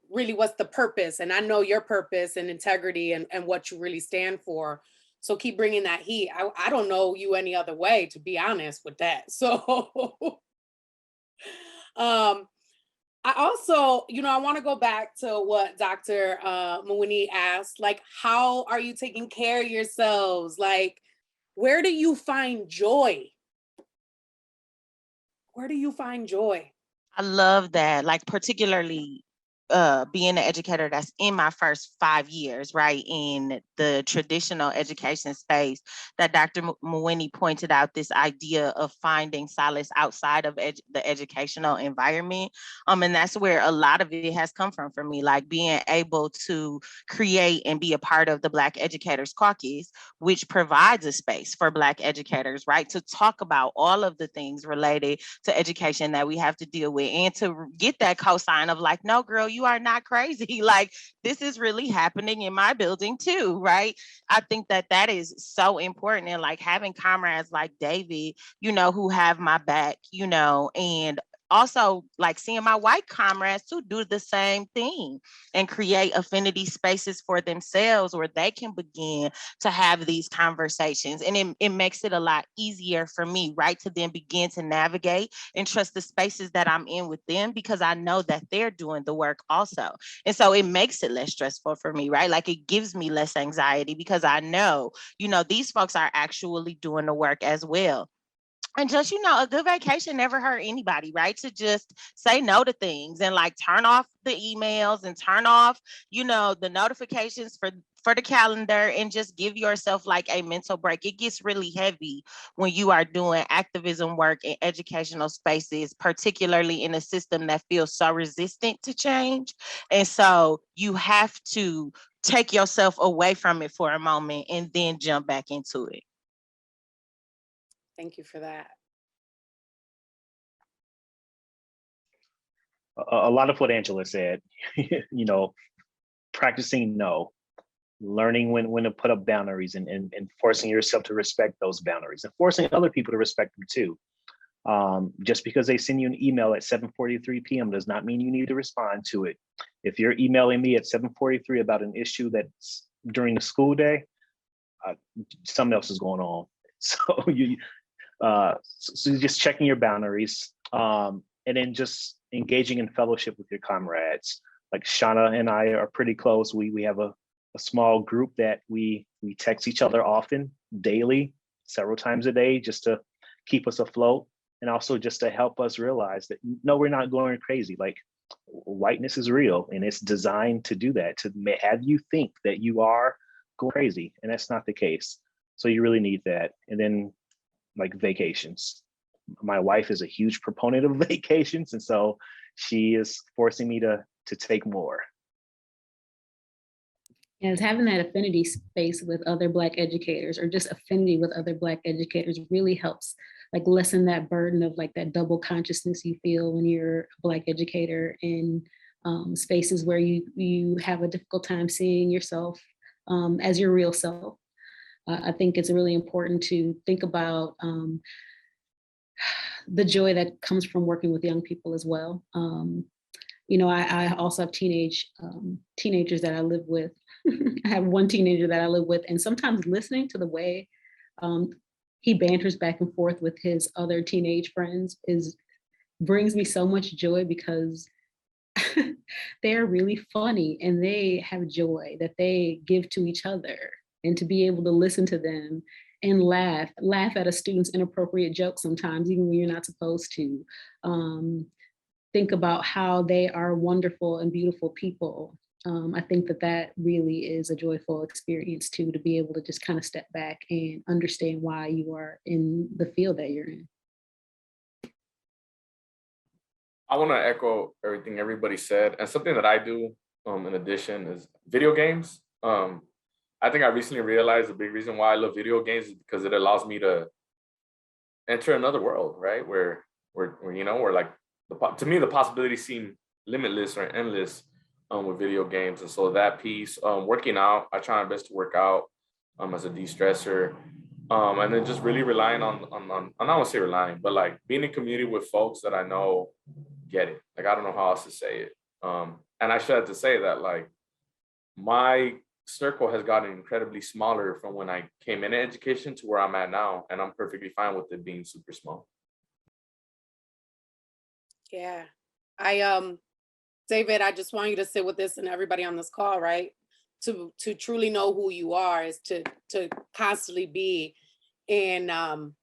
really what's the purpose? And I know your purpose and integrity and what you really stand for. So keep bringing that heat. I don't know you any other way, to be honest with that. So I also, I want to go back to what Dr. Mawhinney asked, like, how are you taking care of yourselves? Like, where do you find joy? Where do you find joy? I love that, like particularly being an educator that's in my first 5 years, right, in the traditional education space, that Dr. Mawhinney pointed out this idea of finding solace outside of the educational environment. And that's where a lot of it has come from for me, like being able to create and be a part of the Black Educators Caucus, which provides a space for Black educators, right, to talk about all of the things related to education that we have to deal with, and to get that cosign of like, no, girl, you are not crazy. Like, this is really happening in my building too, right? I think that that is so important. And like having comrades like David, who have my back, and also like seeing my white comrades too do the same thing and create affinity spaces for themselves where they can begin to have these conversations. And it makes it a lot easier for me, right, to then begin to navigate and trust the spaces that I'm in with them, because I know that they're doing the work also. And so it makes it less stressful for me, right? Like, it gives me less anxiety because I know, these folks are actually doing the work as well. And just, a good vacation never hurt anybody, right? To just say no to things and like turn off the emails and turn off, the notifications for the calendar, and just give yourself like a mental break. It gets really heavy when you are doing activism work in educational spaces, particularly in a system that feels so resistant to change. And so you have to take yourself away from it for a moment and then jump back into it. Thank you for that. A lot of what Angela said, practicing no, learning when to put up boundaries, and forcing yourself to respect those boundaries, and forcing other people to respect them too. Just because they send you an email at 7:43 p.m. does not mean you need to respond to it. If you're emailing me at 7:43 about an issue that's during the school day, something else is going on. So so just checking your boundaries, and then just engaging in fellowship with your comrades. Like Shawna and I are pretty close. We have a small group that we text each other often, daily, several times a day, just to keep us afloat, and also just to help us realize that no, we're not going crazy. Like, whiteness is real, and it's designed to do that, to have you think that you are going crazy, and that's not the case. So you really need that. And then like vacations. My wife is a huge proponent of vacations, and so she is forcing me to take more. And it's having that affinity space with other Black educators, or just affinity with other Black educators, really helps like lessen that burden of like that double consciousness you feel when you're a Black educator in spaces where you have a difficult time seeing yourself as your real self. I think it's really important to think about the joy that comes from working with young people as well. I also have teenagers that I live with. I have one teenager that I live with, and sometimes listening to the way he banters back and forth with his other teenage friends brings me so much joy, because they're really funny and they have joy that they give to each other. And to be able to listen to them and laugh at a student's inappropriate joke sometimes, even when you're not supposed to. Think about how they are wonderful and beautiful people. I think that really is a joyful experience too, to be able to just kind of step back and understand why you are in the field that you're in. I want to echo everything everybody said. And something that I do in addition is video games. I think I recently realized the big reason why I love video games is because it allows me to enter another world, right? Where like, to me, the possibilities seem limitless or endless with video games. And so that piece, working out, I try my best to work out as a de-stressor. And then just really relying on I don't want to say relying, but like being in community with folks that I know get it. Like, I don't know how else to say it. And I should have to say that, like, my circle has gotten incredibly smaller from when I came into education to where I'm at now, and I'm perfectly fine with it being super small. Yeah, David, I just want you to sit with this, and everybody on this call, right? To truly know who you are is to constantly be in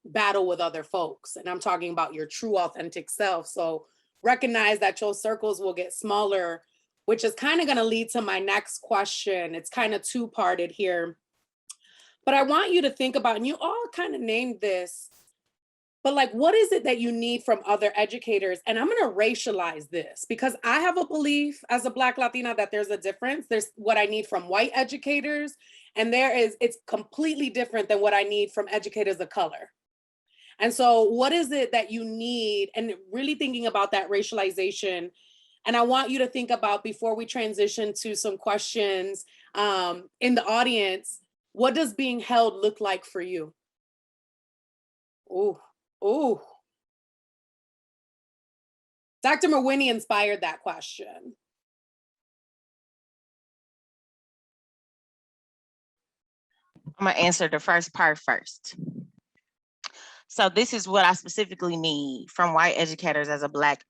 battle with other folks, and I'm talking about your true authentic self. So recognize that your circles will get smaller, which is kind of going to lead to my next question. It's kind of two-parted here, but I want you to think about, and you all kind of named this, but like, what is it that you need from other educators? And I'm going to racialize this, because I have a belief as a Black Latina that there's a difference. There's what I need from white educators, and it's completely different than what I need from educators of color. And so what is it that you need? And really thinking about that racialization, And I want you to think about, before we transition to some questions in the audience, what does being held look like for you? Ooh, ooh. Dr. Mawhinney inspired that question. I'm gonna answer the first part first. So this is what I specifically need from white educators as a black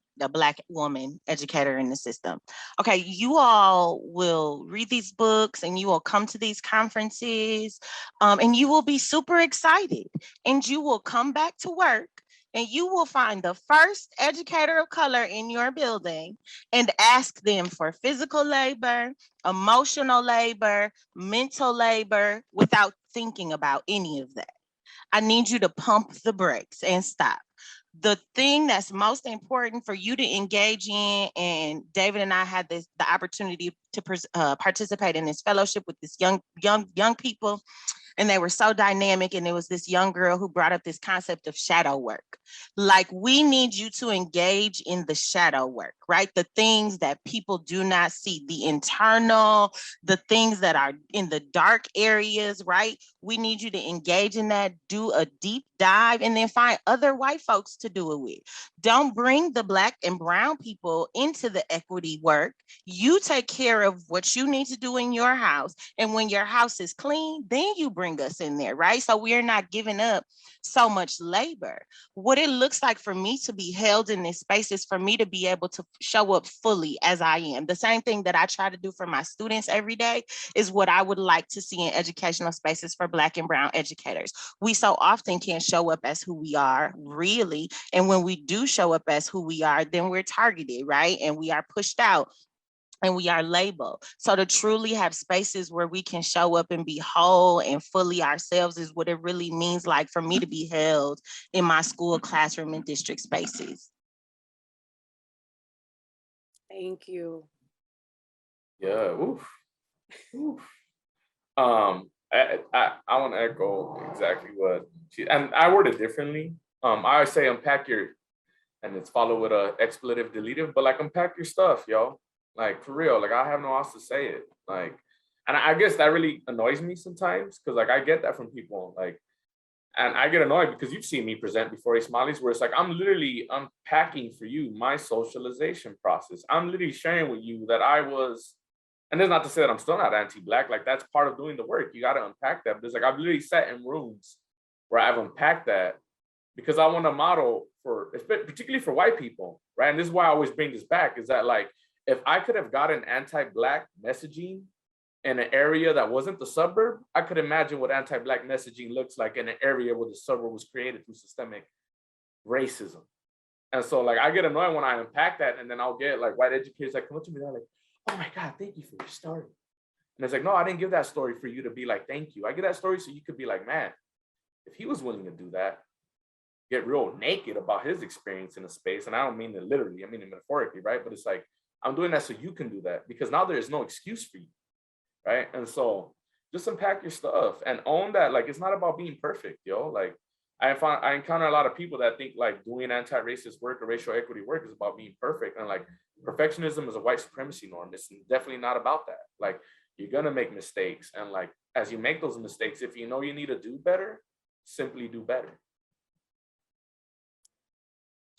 woman educator in the system. Okay, you all will read these books and you will come to these conferences and you will be super excited, and you will come back to work and you will find the first educator of color in your building and ask them for physical labor, emotional labor, mental labor, without thinking about any of that. I need you to pump the brakes and stop. The thing that's most important for you to engage in, and David and I had the opportunity to participate in this fellowship with this young people, and they were so dynamic. And there was this young girl who brought up this concept of shadow work. Like, we need you to engage in the shadow work, right? The things that people do not see, the internal, the things that are in the dark areas, right? We need you to engage in that, do a deep dive, and then find other white folks to do it with. Don't bring the Black and brown people into the equity work. You take care of what you need to do in your house. And when your house is clean, then you bring us in there, right? So we're not giving up so much labor. What it looks like for me to be held in this space is for me to be able to show up fully as I am. The same thing that I try to do for my students every day is what I would like to see in educational spaces for Black and brown educators. We so often can't show up as who we are, really. And when we do show up as who we are, then we're targeted, right? And we are pushed out and we are labeled. So to truly have spaces where we can show up and be whole and fully ourselves is what it really means like for me to be held in my school, classroom, and district spaces. Thank you. Yeah, oof. Oof. I want to echo exactly what she, and I word it differently. I always say unpack your, and it's followed with a expletive deletive, but like unpack your stuff, yo. Like, for real, like I have no else to say it. Like, and I guess that really annoys me sometimes, because like I get that from people, like, and I get annoyed because you've seen me present before Ismailis where it's like, I'm literally unpacking for you my socialization process. I'm literally sharing with you that I was, and that's not to say that I'm still not anti-Black, like that's part of doing the work. You got to unpack that. But it's like, I've literally sat in rooms where I've unpacked that because I want to model for, particularly for white people, right? And this is why I always bring this back, is that like, if I could have gotten anti-Black messaging in an area that wasn't the suburb, I could imagine what anti-Black messaging looks like in an area where the suburb was created through systemic racism. And so like, I get annoyed when I unpack that, and then I'll get like white educators that come up to me, they're like, oh my God, thank you for your story. And it's like, no, I didn't give that story for you to be like, thank you. I give that story so you could be like, man, if he was willing to do that, get real naked about his experience in a space. And I don't mean it literally, I mean it metaphorically, right? But it's like, I'm doing that so you can do that, because now there is no excuse for you, right? And so just unpack your stuff and own that. Like, it's not about being perfect, yo. Like, I encounter a lot of people that think like doing anti-racist work or racial equity work is about being perfect. And like, perfectionism is a white supremacy norm. It's definitely not about that. Like, you're gonna make mistakes. And like, as you make those mistakes, if you know you need to do better, simply do better.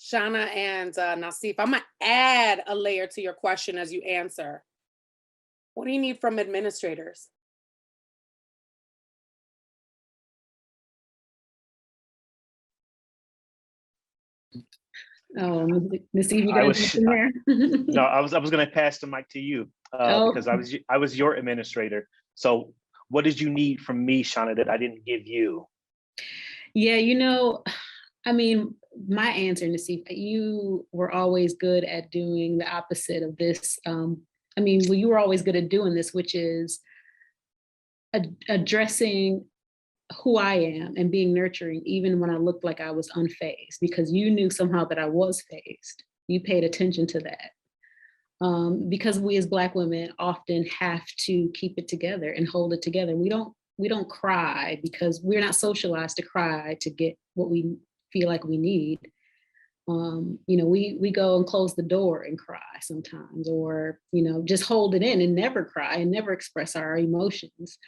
Shawna and Nassif, I'm gonna add a layer to your question as you answer. What do you need from administrators? Nassif, you I got was something there? no, I was going to pass the mic to you because I was your administrator. So what did you need from me, Shawna, that I didn't give you? Yeah, you know, I mean, my answer, Nassif, you were always good at doing the opposite of this. I mean, well, you were always good at doing this, which is addressing who I am and being nurturing, even when I looked like I was unfazed, because you knew somehow that I was fazed. You paid attention to that. Because we as Black women often have to keep it together and hold it together. We don't cry because we're not socialized to cry to get what we feel like we need. We go and close the door and cry sometimes, or, just hold it in and never cry and never express our emotions.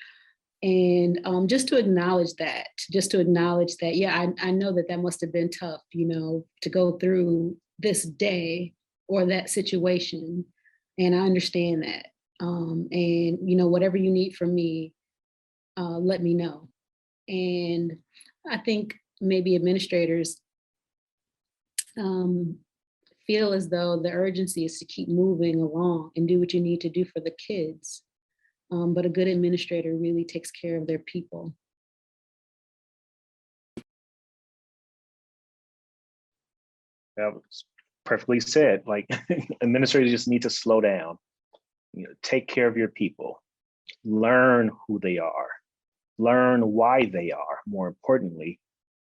And just to acknowledge that, yeah, I know that must have been tough, to go through this day or that situation. And I understand that. And, whatever you need from me, let me know. And I think maybe administrators feel as though the urgency is to keep moving along and do what you need to do for the kids. But a good administrator really takes care of their people. That was perfectly said. Like, administrators just need to slow down, take care of your people, learn who they are, learn why they are, more importantly,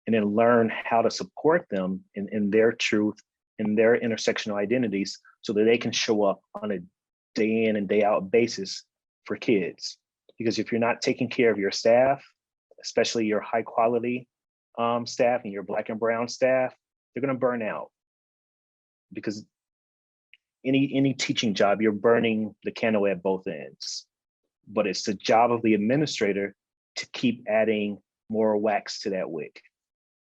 and then learn how to support them in their truth, in their intersectional identities, so that they can show up on a day in and day out basis for kids. Because if you're not taking care of your staff, especially your high quality staff and your Black and brown staff, they're gonna burn out. Because any teaching job, you're burning the candle at both ends. But it's the job of the administrator to keep adding more wax to that wick,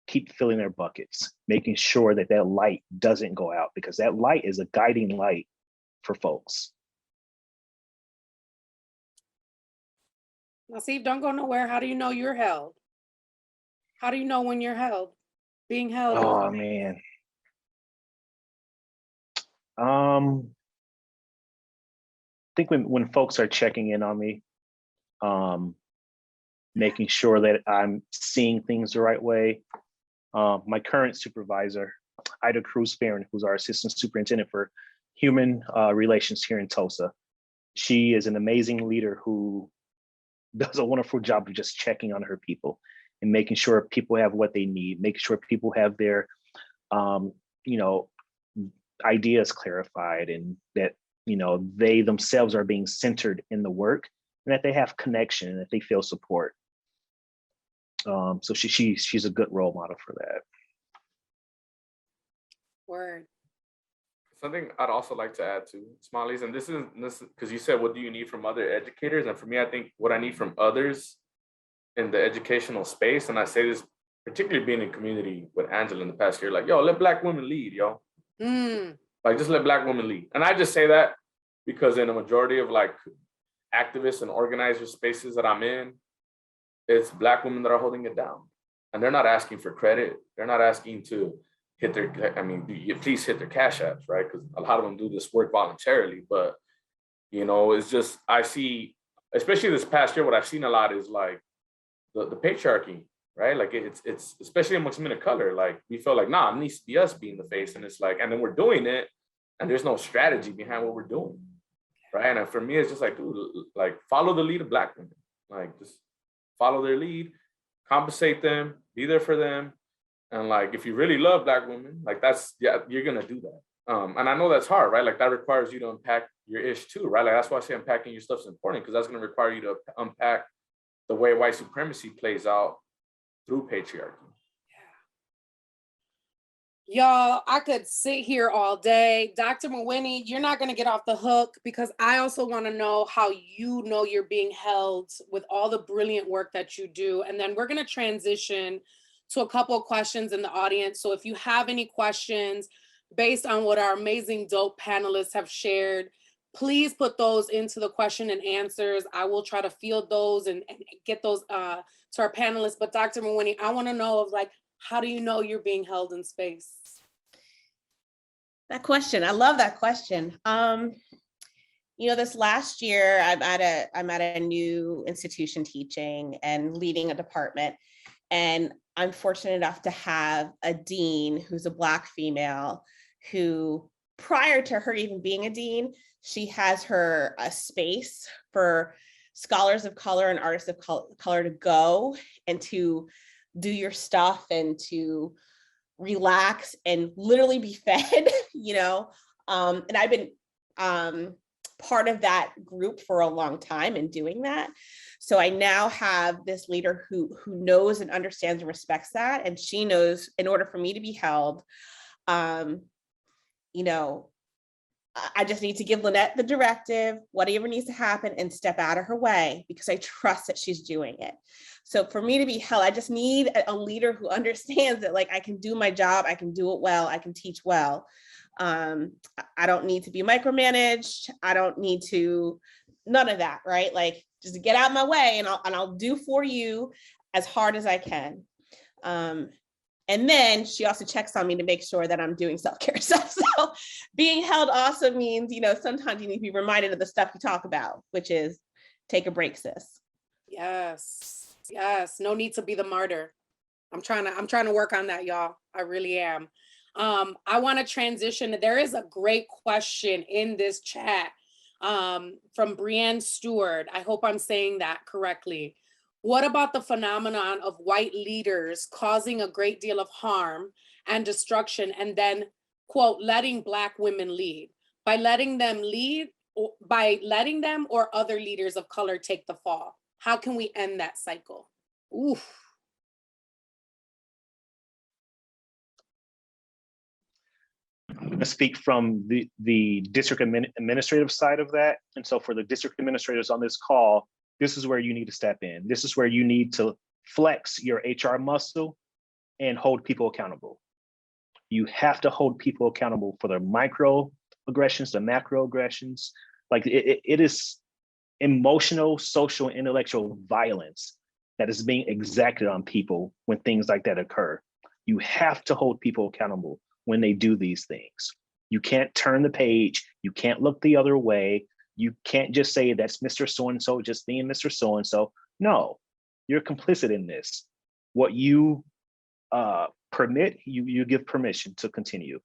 keep filling their buckets, making sure that that light doesn't go out, because that light is a guiding light for folks. Now, Steve, don't go nowhere. How do you know you're held? How do you know when you're held? Being held? Oh, man. I think when folks are checking in on me, making sure that I'm seeing things the right way. My current supervisor, Ida Cruz-Farron, who's our assistant superintendent for human relations here in Tulsa, she is an amazing leader who does a wonderful job of just checking on her people and making sure people have what they need, making sure people have their, ideas clarified, and that, they themselves are being centered in the work, and that they have connection and that they feel support. So she's a good role model for that. Word. Something I'd also like to add to Smiley's, and this is because you said, what do you need from other educators? And for me, I think what I need from others in the educational space, and I say this particularly being in community with Angela in the past year, like, yo, let Black women lead, yo. Like, just let Black women lead. And I just say that because in a majority of like activists and organizer spaces that I'm in, it's Black women that are holding it down. And they're not asking for credit. They're not asking to hit their, please hit their cash apps, right? Because a lot of them do this work voluntarily. But, it's just, I see, especially this past year, what I've seen a lot is like the patriarchy, right? Like it's especially amongst men of color, like we feel like, nah, it needs to be us being the face. And it's like, and then we're doing it and there's no strategy behind what we're doing, right? And for me, it's just like, dude, like follow the lead of Black women, like just follow their lead, compensate them, be there for them. And like, if you really love Black women, like you're gonna do that. And I know that's hard, right? Like that requires you to unpack your ish too, right? Like that's why I say unpacking your stuff is important, because that's gonna require you to unpack the way white supremacy plays out through patriarchy. Y'all, I could sit here all day. Dr. Mawhinney, you're not going to get off the hook, because I also want to know how you know you're being held with all the brilliant work that you do. And then we're going to transition to a couple of questions in the audience. So if you have any questions based on what our amazing dope panelists have shared, please put those into the question and answers. I will try to field those and get those to our panelists. But Dr. Mawhinney, I want to know of like, how do you know you're being held in space? That question, I love that question. This last year, I'm at a new institution teaching and leading a department, and I'm fortunate enough to have a dean who's a Black female who, prior to her even being a dean, she has a space for scholars of color and artists of color to go and to do your stuff and to relax and literally be fed, and I've been part of that group for a long time in doing that. So I now have this leader who knows and understands and respects that. And she knows, in order for me to be held, You know, I just need to give Lynnette the directive, whatever needs to happen, and step out of her way because I trust that she's doing it. So for me to be held, I just need a leader who understands that, like, I can do my job, I can do it well, I can teach well. I don't need to be micromanaged. I don't need to, none of that, right? Like, just get out of my way and I'll do for you as hard as I can. And then she also checks on me to make sure that I'm doing self-care stuff. So being held also means, you know, sometimes you need to be reminded of the stuff you talk about, which is take a break, sis. Yes. Yes. No need to be the martyr. I'm trying to work on that, y'all. I really am. I want to transition. There is a great question in this chat from Brienne Stewart. I hope I'm saying that correctly. What about the phenomenon of white leaders causing a great deal of harm and destruction and then, quote, letting Black women lead? By letting them lead, by letting them or other leaders of color take the fall? How can we end that cycle? Oof. I'm going to speak from the district administrative side of that. And so for the district administrators on this call, this is where you need to step in. This is where you need to flex your HR muscle and hold people accountable. You have to hold people accountable for their microaggressions, the macroaggressions. Like it is emotional, social, intellectual violence that is being exacted on people when things like that occur. You have to hold people accountable when they do these things. You can't turn the page. You can't look the other way. You can't just say that's Mr. So-and-so just being Mr. So-and-so. No, you're complicit in this. What you permit, you give permission to continue.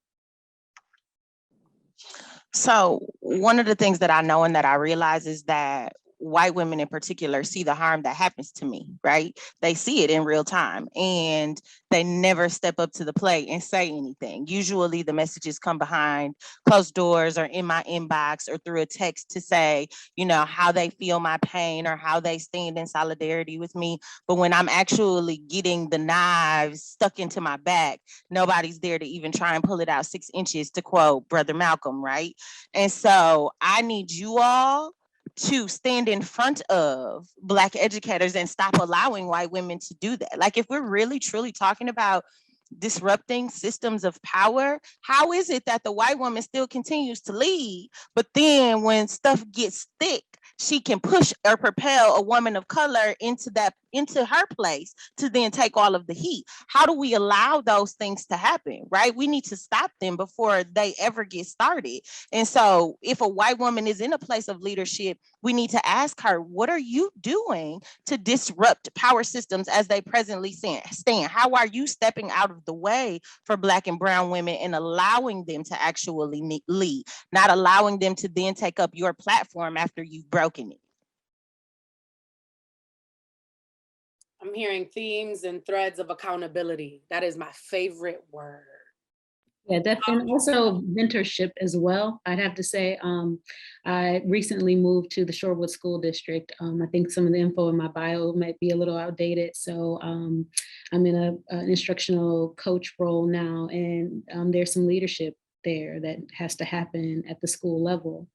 So one of the things that I know and that I realize is that white women in particular see the harm that happens to me, right? They see it in real time and they never step up to the plate and say anything. Usually the messages come behind closed doors or in my inbox or through a text to say, you know, how they feel my pain or how they stand in solidarity with me. But when I'm actually getting the knives stuck into my back, nobody's there to even try and pull it out 6 inches, to quote Brother Malcolm, right? And so I need you all to stand in front of Black educators and stop allowing white women to do that. Like, if we're really truly talking about disrupting systems of power, how is it that the white woman still continues to lead, but then when stuff gets thick, she can push or propel a woman of color into her place to then take all of the heat? How do we allow those things to happen, right? We need to stop them before they ever get started. And so if a white woman is in a place of leadership, we need to ask her, what are you doing to disrupt power systems as they presently stand? How are you stepping out of the way for Black and brown women and allowing them to actually lead, not allowing them to then take up your platform after you've broken it? I'm hearing themes and threads of accountability. That is my favorite word. Yeah, definitely. Also mentorship as well. I'd have to say, I recently moved to the Shorewood School District. I think some of the info in my bio might be a little outdated. So I'm in an instructional coach role now, and there's some leadership there that has to happen at the school level.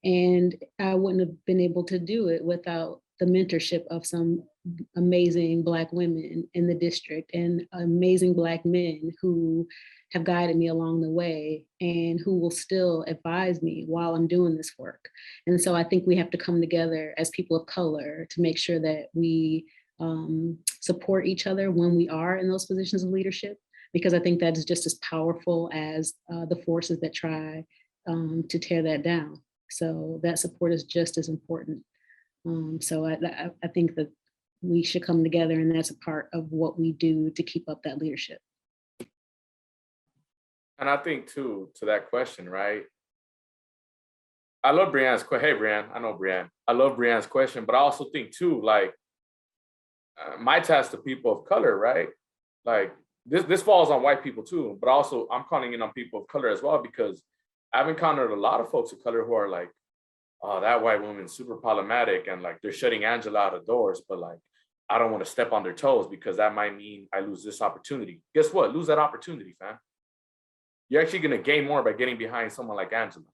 And I wouldn't have been able to do it without the mentorship of some amazing Black women in the district and amazing Black men who have guided me along the way and who will still advise me while I'm doing this work. And so I think we have to come together as people of color to make sure that we support each other when we are in those positions of leadership, because I think that is just as powerful as the forces that try to tear that down. So that support is just as important. So I think that we should come together, and that's a part of what we do to keep up that leadership. And I think too, to that question, right? I love Brianne's question. Hey, Brianne, I know Brianne. I love Brianne's question, but I also think too, like, my task to people of color, right? Like, this falls on white people too, but also I'm calling in on people of color as well, because I've encountered a lot of folks of color who are like, oh, that white woman's super problematic, and like they're shutting Angela out of doors, but like, I don't want to step on their toes because that might mean I lose this opportunity. Guess what? Lose that opportunity, fam. you're actually going to gain more by getting behind someone like Angela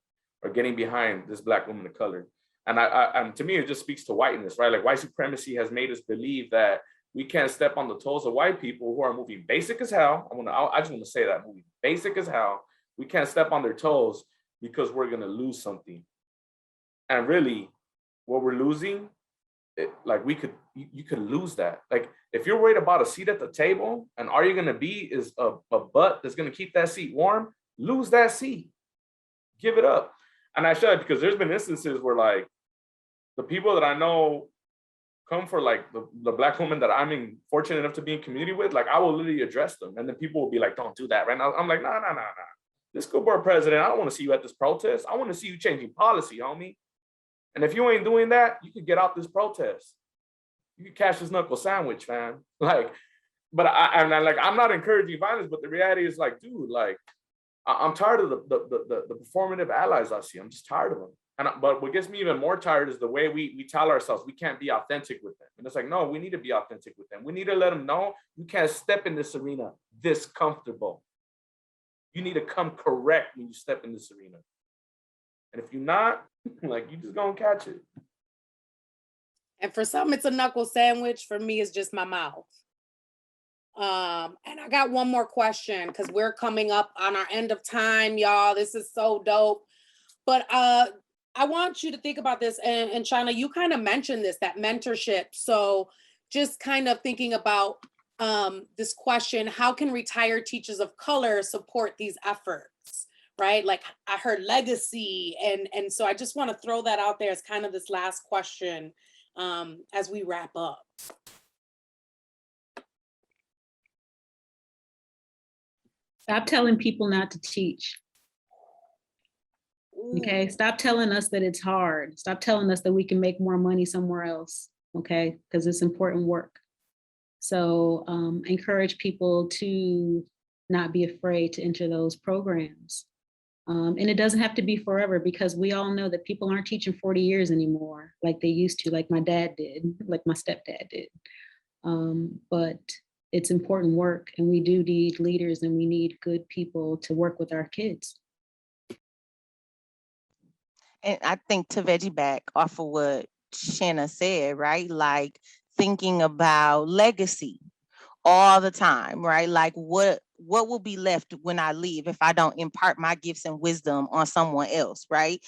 or getting behind this Black woman of color. And to me, it just speaks to whiteness, right? Like white supremacy has made us believe that we can't step on the toes of white people who are moving basic as hell. I just want to say that, moving basic as hell. We can't step on their toes because we're going to lose something. And really, what we're losing, you could lose that. Like if you're worried about a seat at the table and all you're going to be is a butt that's going to keep that seat warm, lose that seat. Give it up. And I should, because there's been instances where like the people that I know come for like the Black woman that I'm fortunate enough to be in community with, like I will literally address them. And then people will be like, don't do that right now. I'm like, nah. This school board president, I don't want to see you at this protest. I want to see you changing policy, homie. And if you ain't doing that, you could get out this protest. You could cash this knuckle sandwich, man. Like, but I'm not encouraging violence, but the reality is like, dude, like, I'm tired of the performative allies I see. I'm just tired of them. But what gets me even more tired is the way we tell ourselves we can't be authentic with them. And it's like, no, we need to be authentic with them. We need to let them know you can't step in this arena this comfortable. You need to come correct when you step in this arena. And if you're not, like, you just gonna catch it. And for some, it's a knuckle sandwich. For me, it's just my mouth. And I got one more question because we're coming up on our end of time, y'all. This is so dope. But I want you to think about this. And Shawna, you kind of mentioned this, that mentorship. So just kind of thinking about this question, how can retired teachers of color support these efforts, right? Like I heard legacy. And so I just want to throw that out there as kind of this last question as we wrap up. Stop telling people not to teach. Okay, stop telling us that it's hard. Stop telling us that we can make more money somewhere else, okay? Because it's important work. So encourage people to not be afraid to enter those programs. And it doesn't have to be forever because we all know that people aren't teaching 40 years anymore like they used to, like my dad did, like my stepdad did. But it's important work and we do need leaders and we need good people to work with our kids. And I think to veggie back off of what Shanna said, right? Like thinking about legacy all the time, right? Like what will be left when I leave if I don't impart my gifts and wisdom on someone else, right?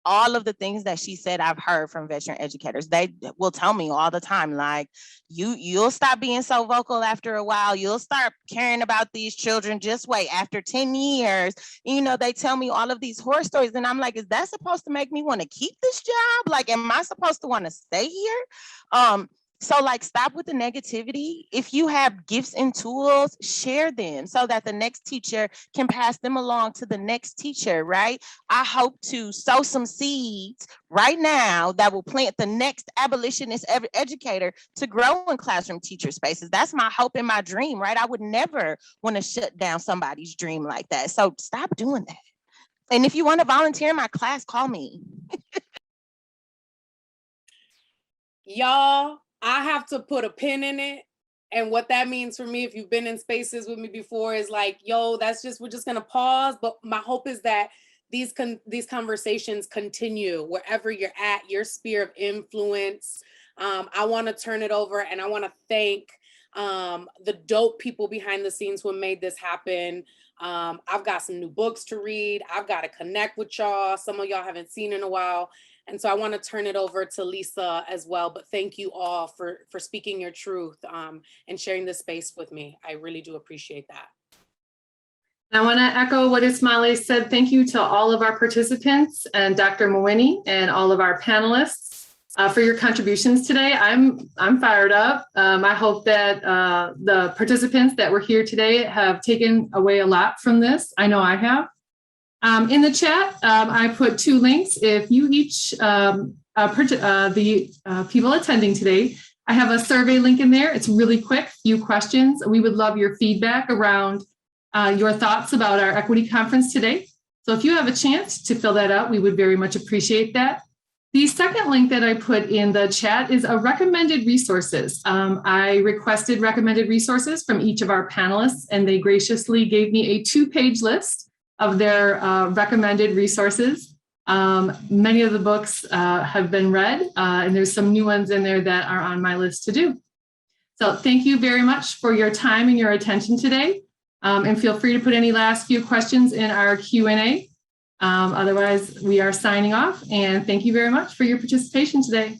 All of the things that she said, I've heard from veteran educators. They will tell me all the time, like, you'll stop being so vocal after a while. You'll start caring about these children. Just wait, after 10 years, you know, they tell me all of these horror stories. And I'm like, is that supposed to make me want to keep this job? Like, am I supposed to want to stay here? So like, stop with the negativity. If you have gifts and tools, share them so that the next teacher can pass them along to the next teacher, right? I hope to sow some seeds right now that will plant the next abolitionist educator to grow in classroom teacher spaces. That's my hope and my dream, right? I would never want to shut down somebody's dream like that. So stop doing that. And if you want to volunteer in my class, call me. Y'all, I have to put a pin in it. And what that means for me, if you've been in spaces with me before, is like, yo, we're just gonna pause. But my hope is that these conversations continue wherever you're at, your sphere of influence. I wanna turn it over and I wanna thank the dope people behind the scenes who made this happen. I've got some new books to read. I've got to connect with y'all. Some of y'all haven't seen in a while. And so I want to turn it over to Lisa as well. But thank you all for speaking your truth and sharing this space with me. I really do appreciate that. I want to echo what Ismaili said. Thank you to all of our participants and Dr. Mawhinney and all of our panelists for your contributions today. I'm fired up. I hope that the participants that were here today have taken away a lot from this. I know I have. In the chat, I put 2 links. If you each, the people attending today, I have a survey link in there. It's really quick, few questions. We would love your feedback around your thoughts about our equity conference today. So if you have a chance to fill that out, we would very much appreciate that. The second link that I put in the chat is a recommended resources. I requested recommended resources from each of our panelists, and they graciously gave me a 2-page list of their recommended resources. Many of the books have been read, and there's some new ones in there that are on my list to do. So thank you very much for your time and your attention today. And feel free to put any last few questions in our Q&A. Otherwise, we are signing off, and thank you very much for your participation today.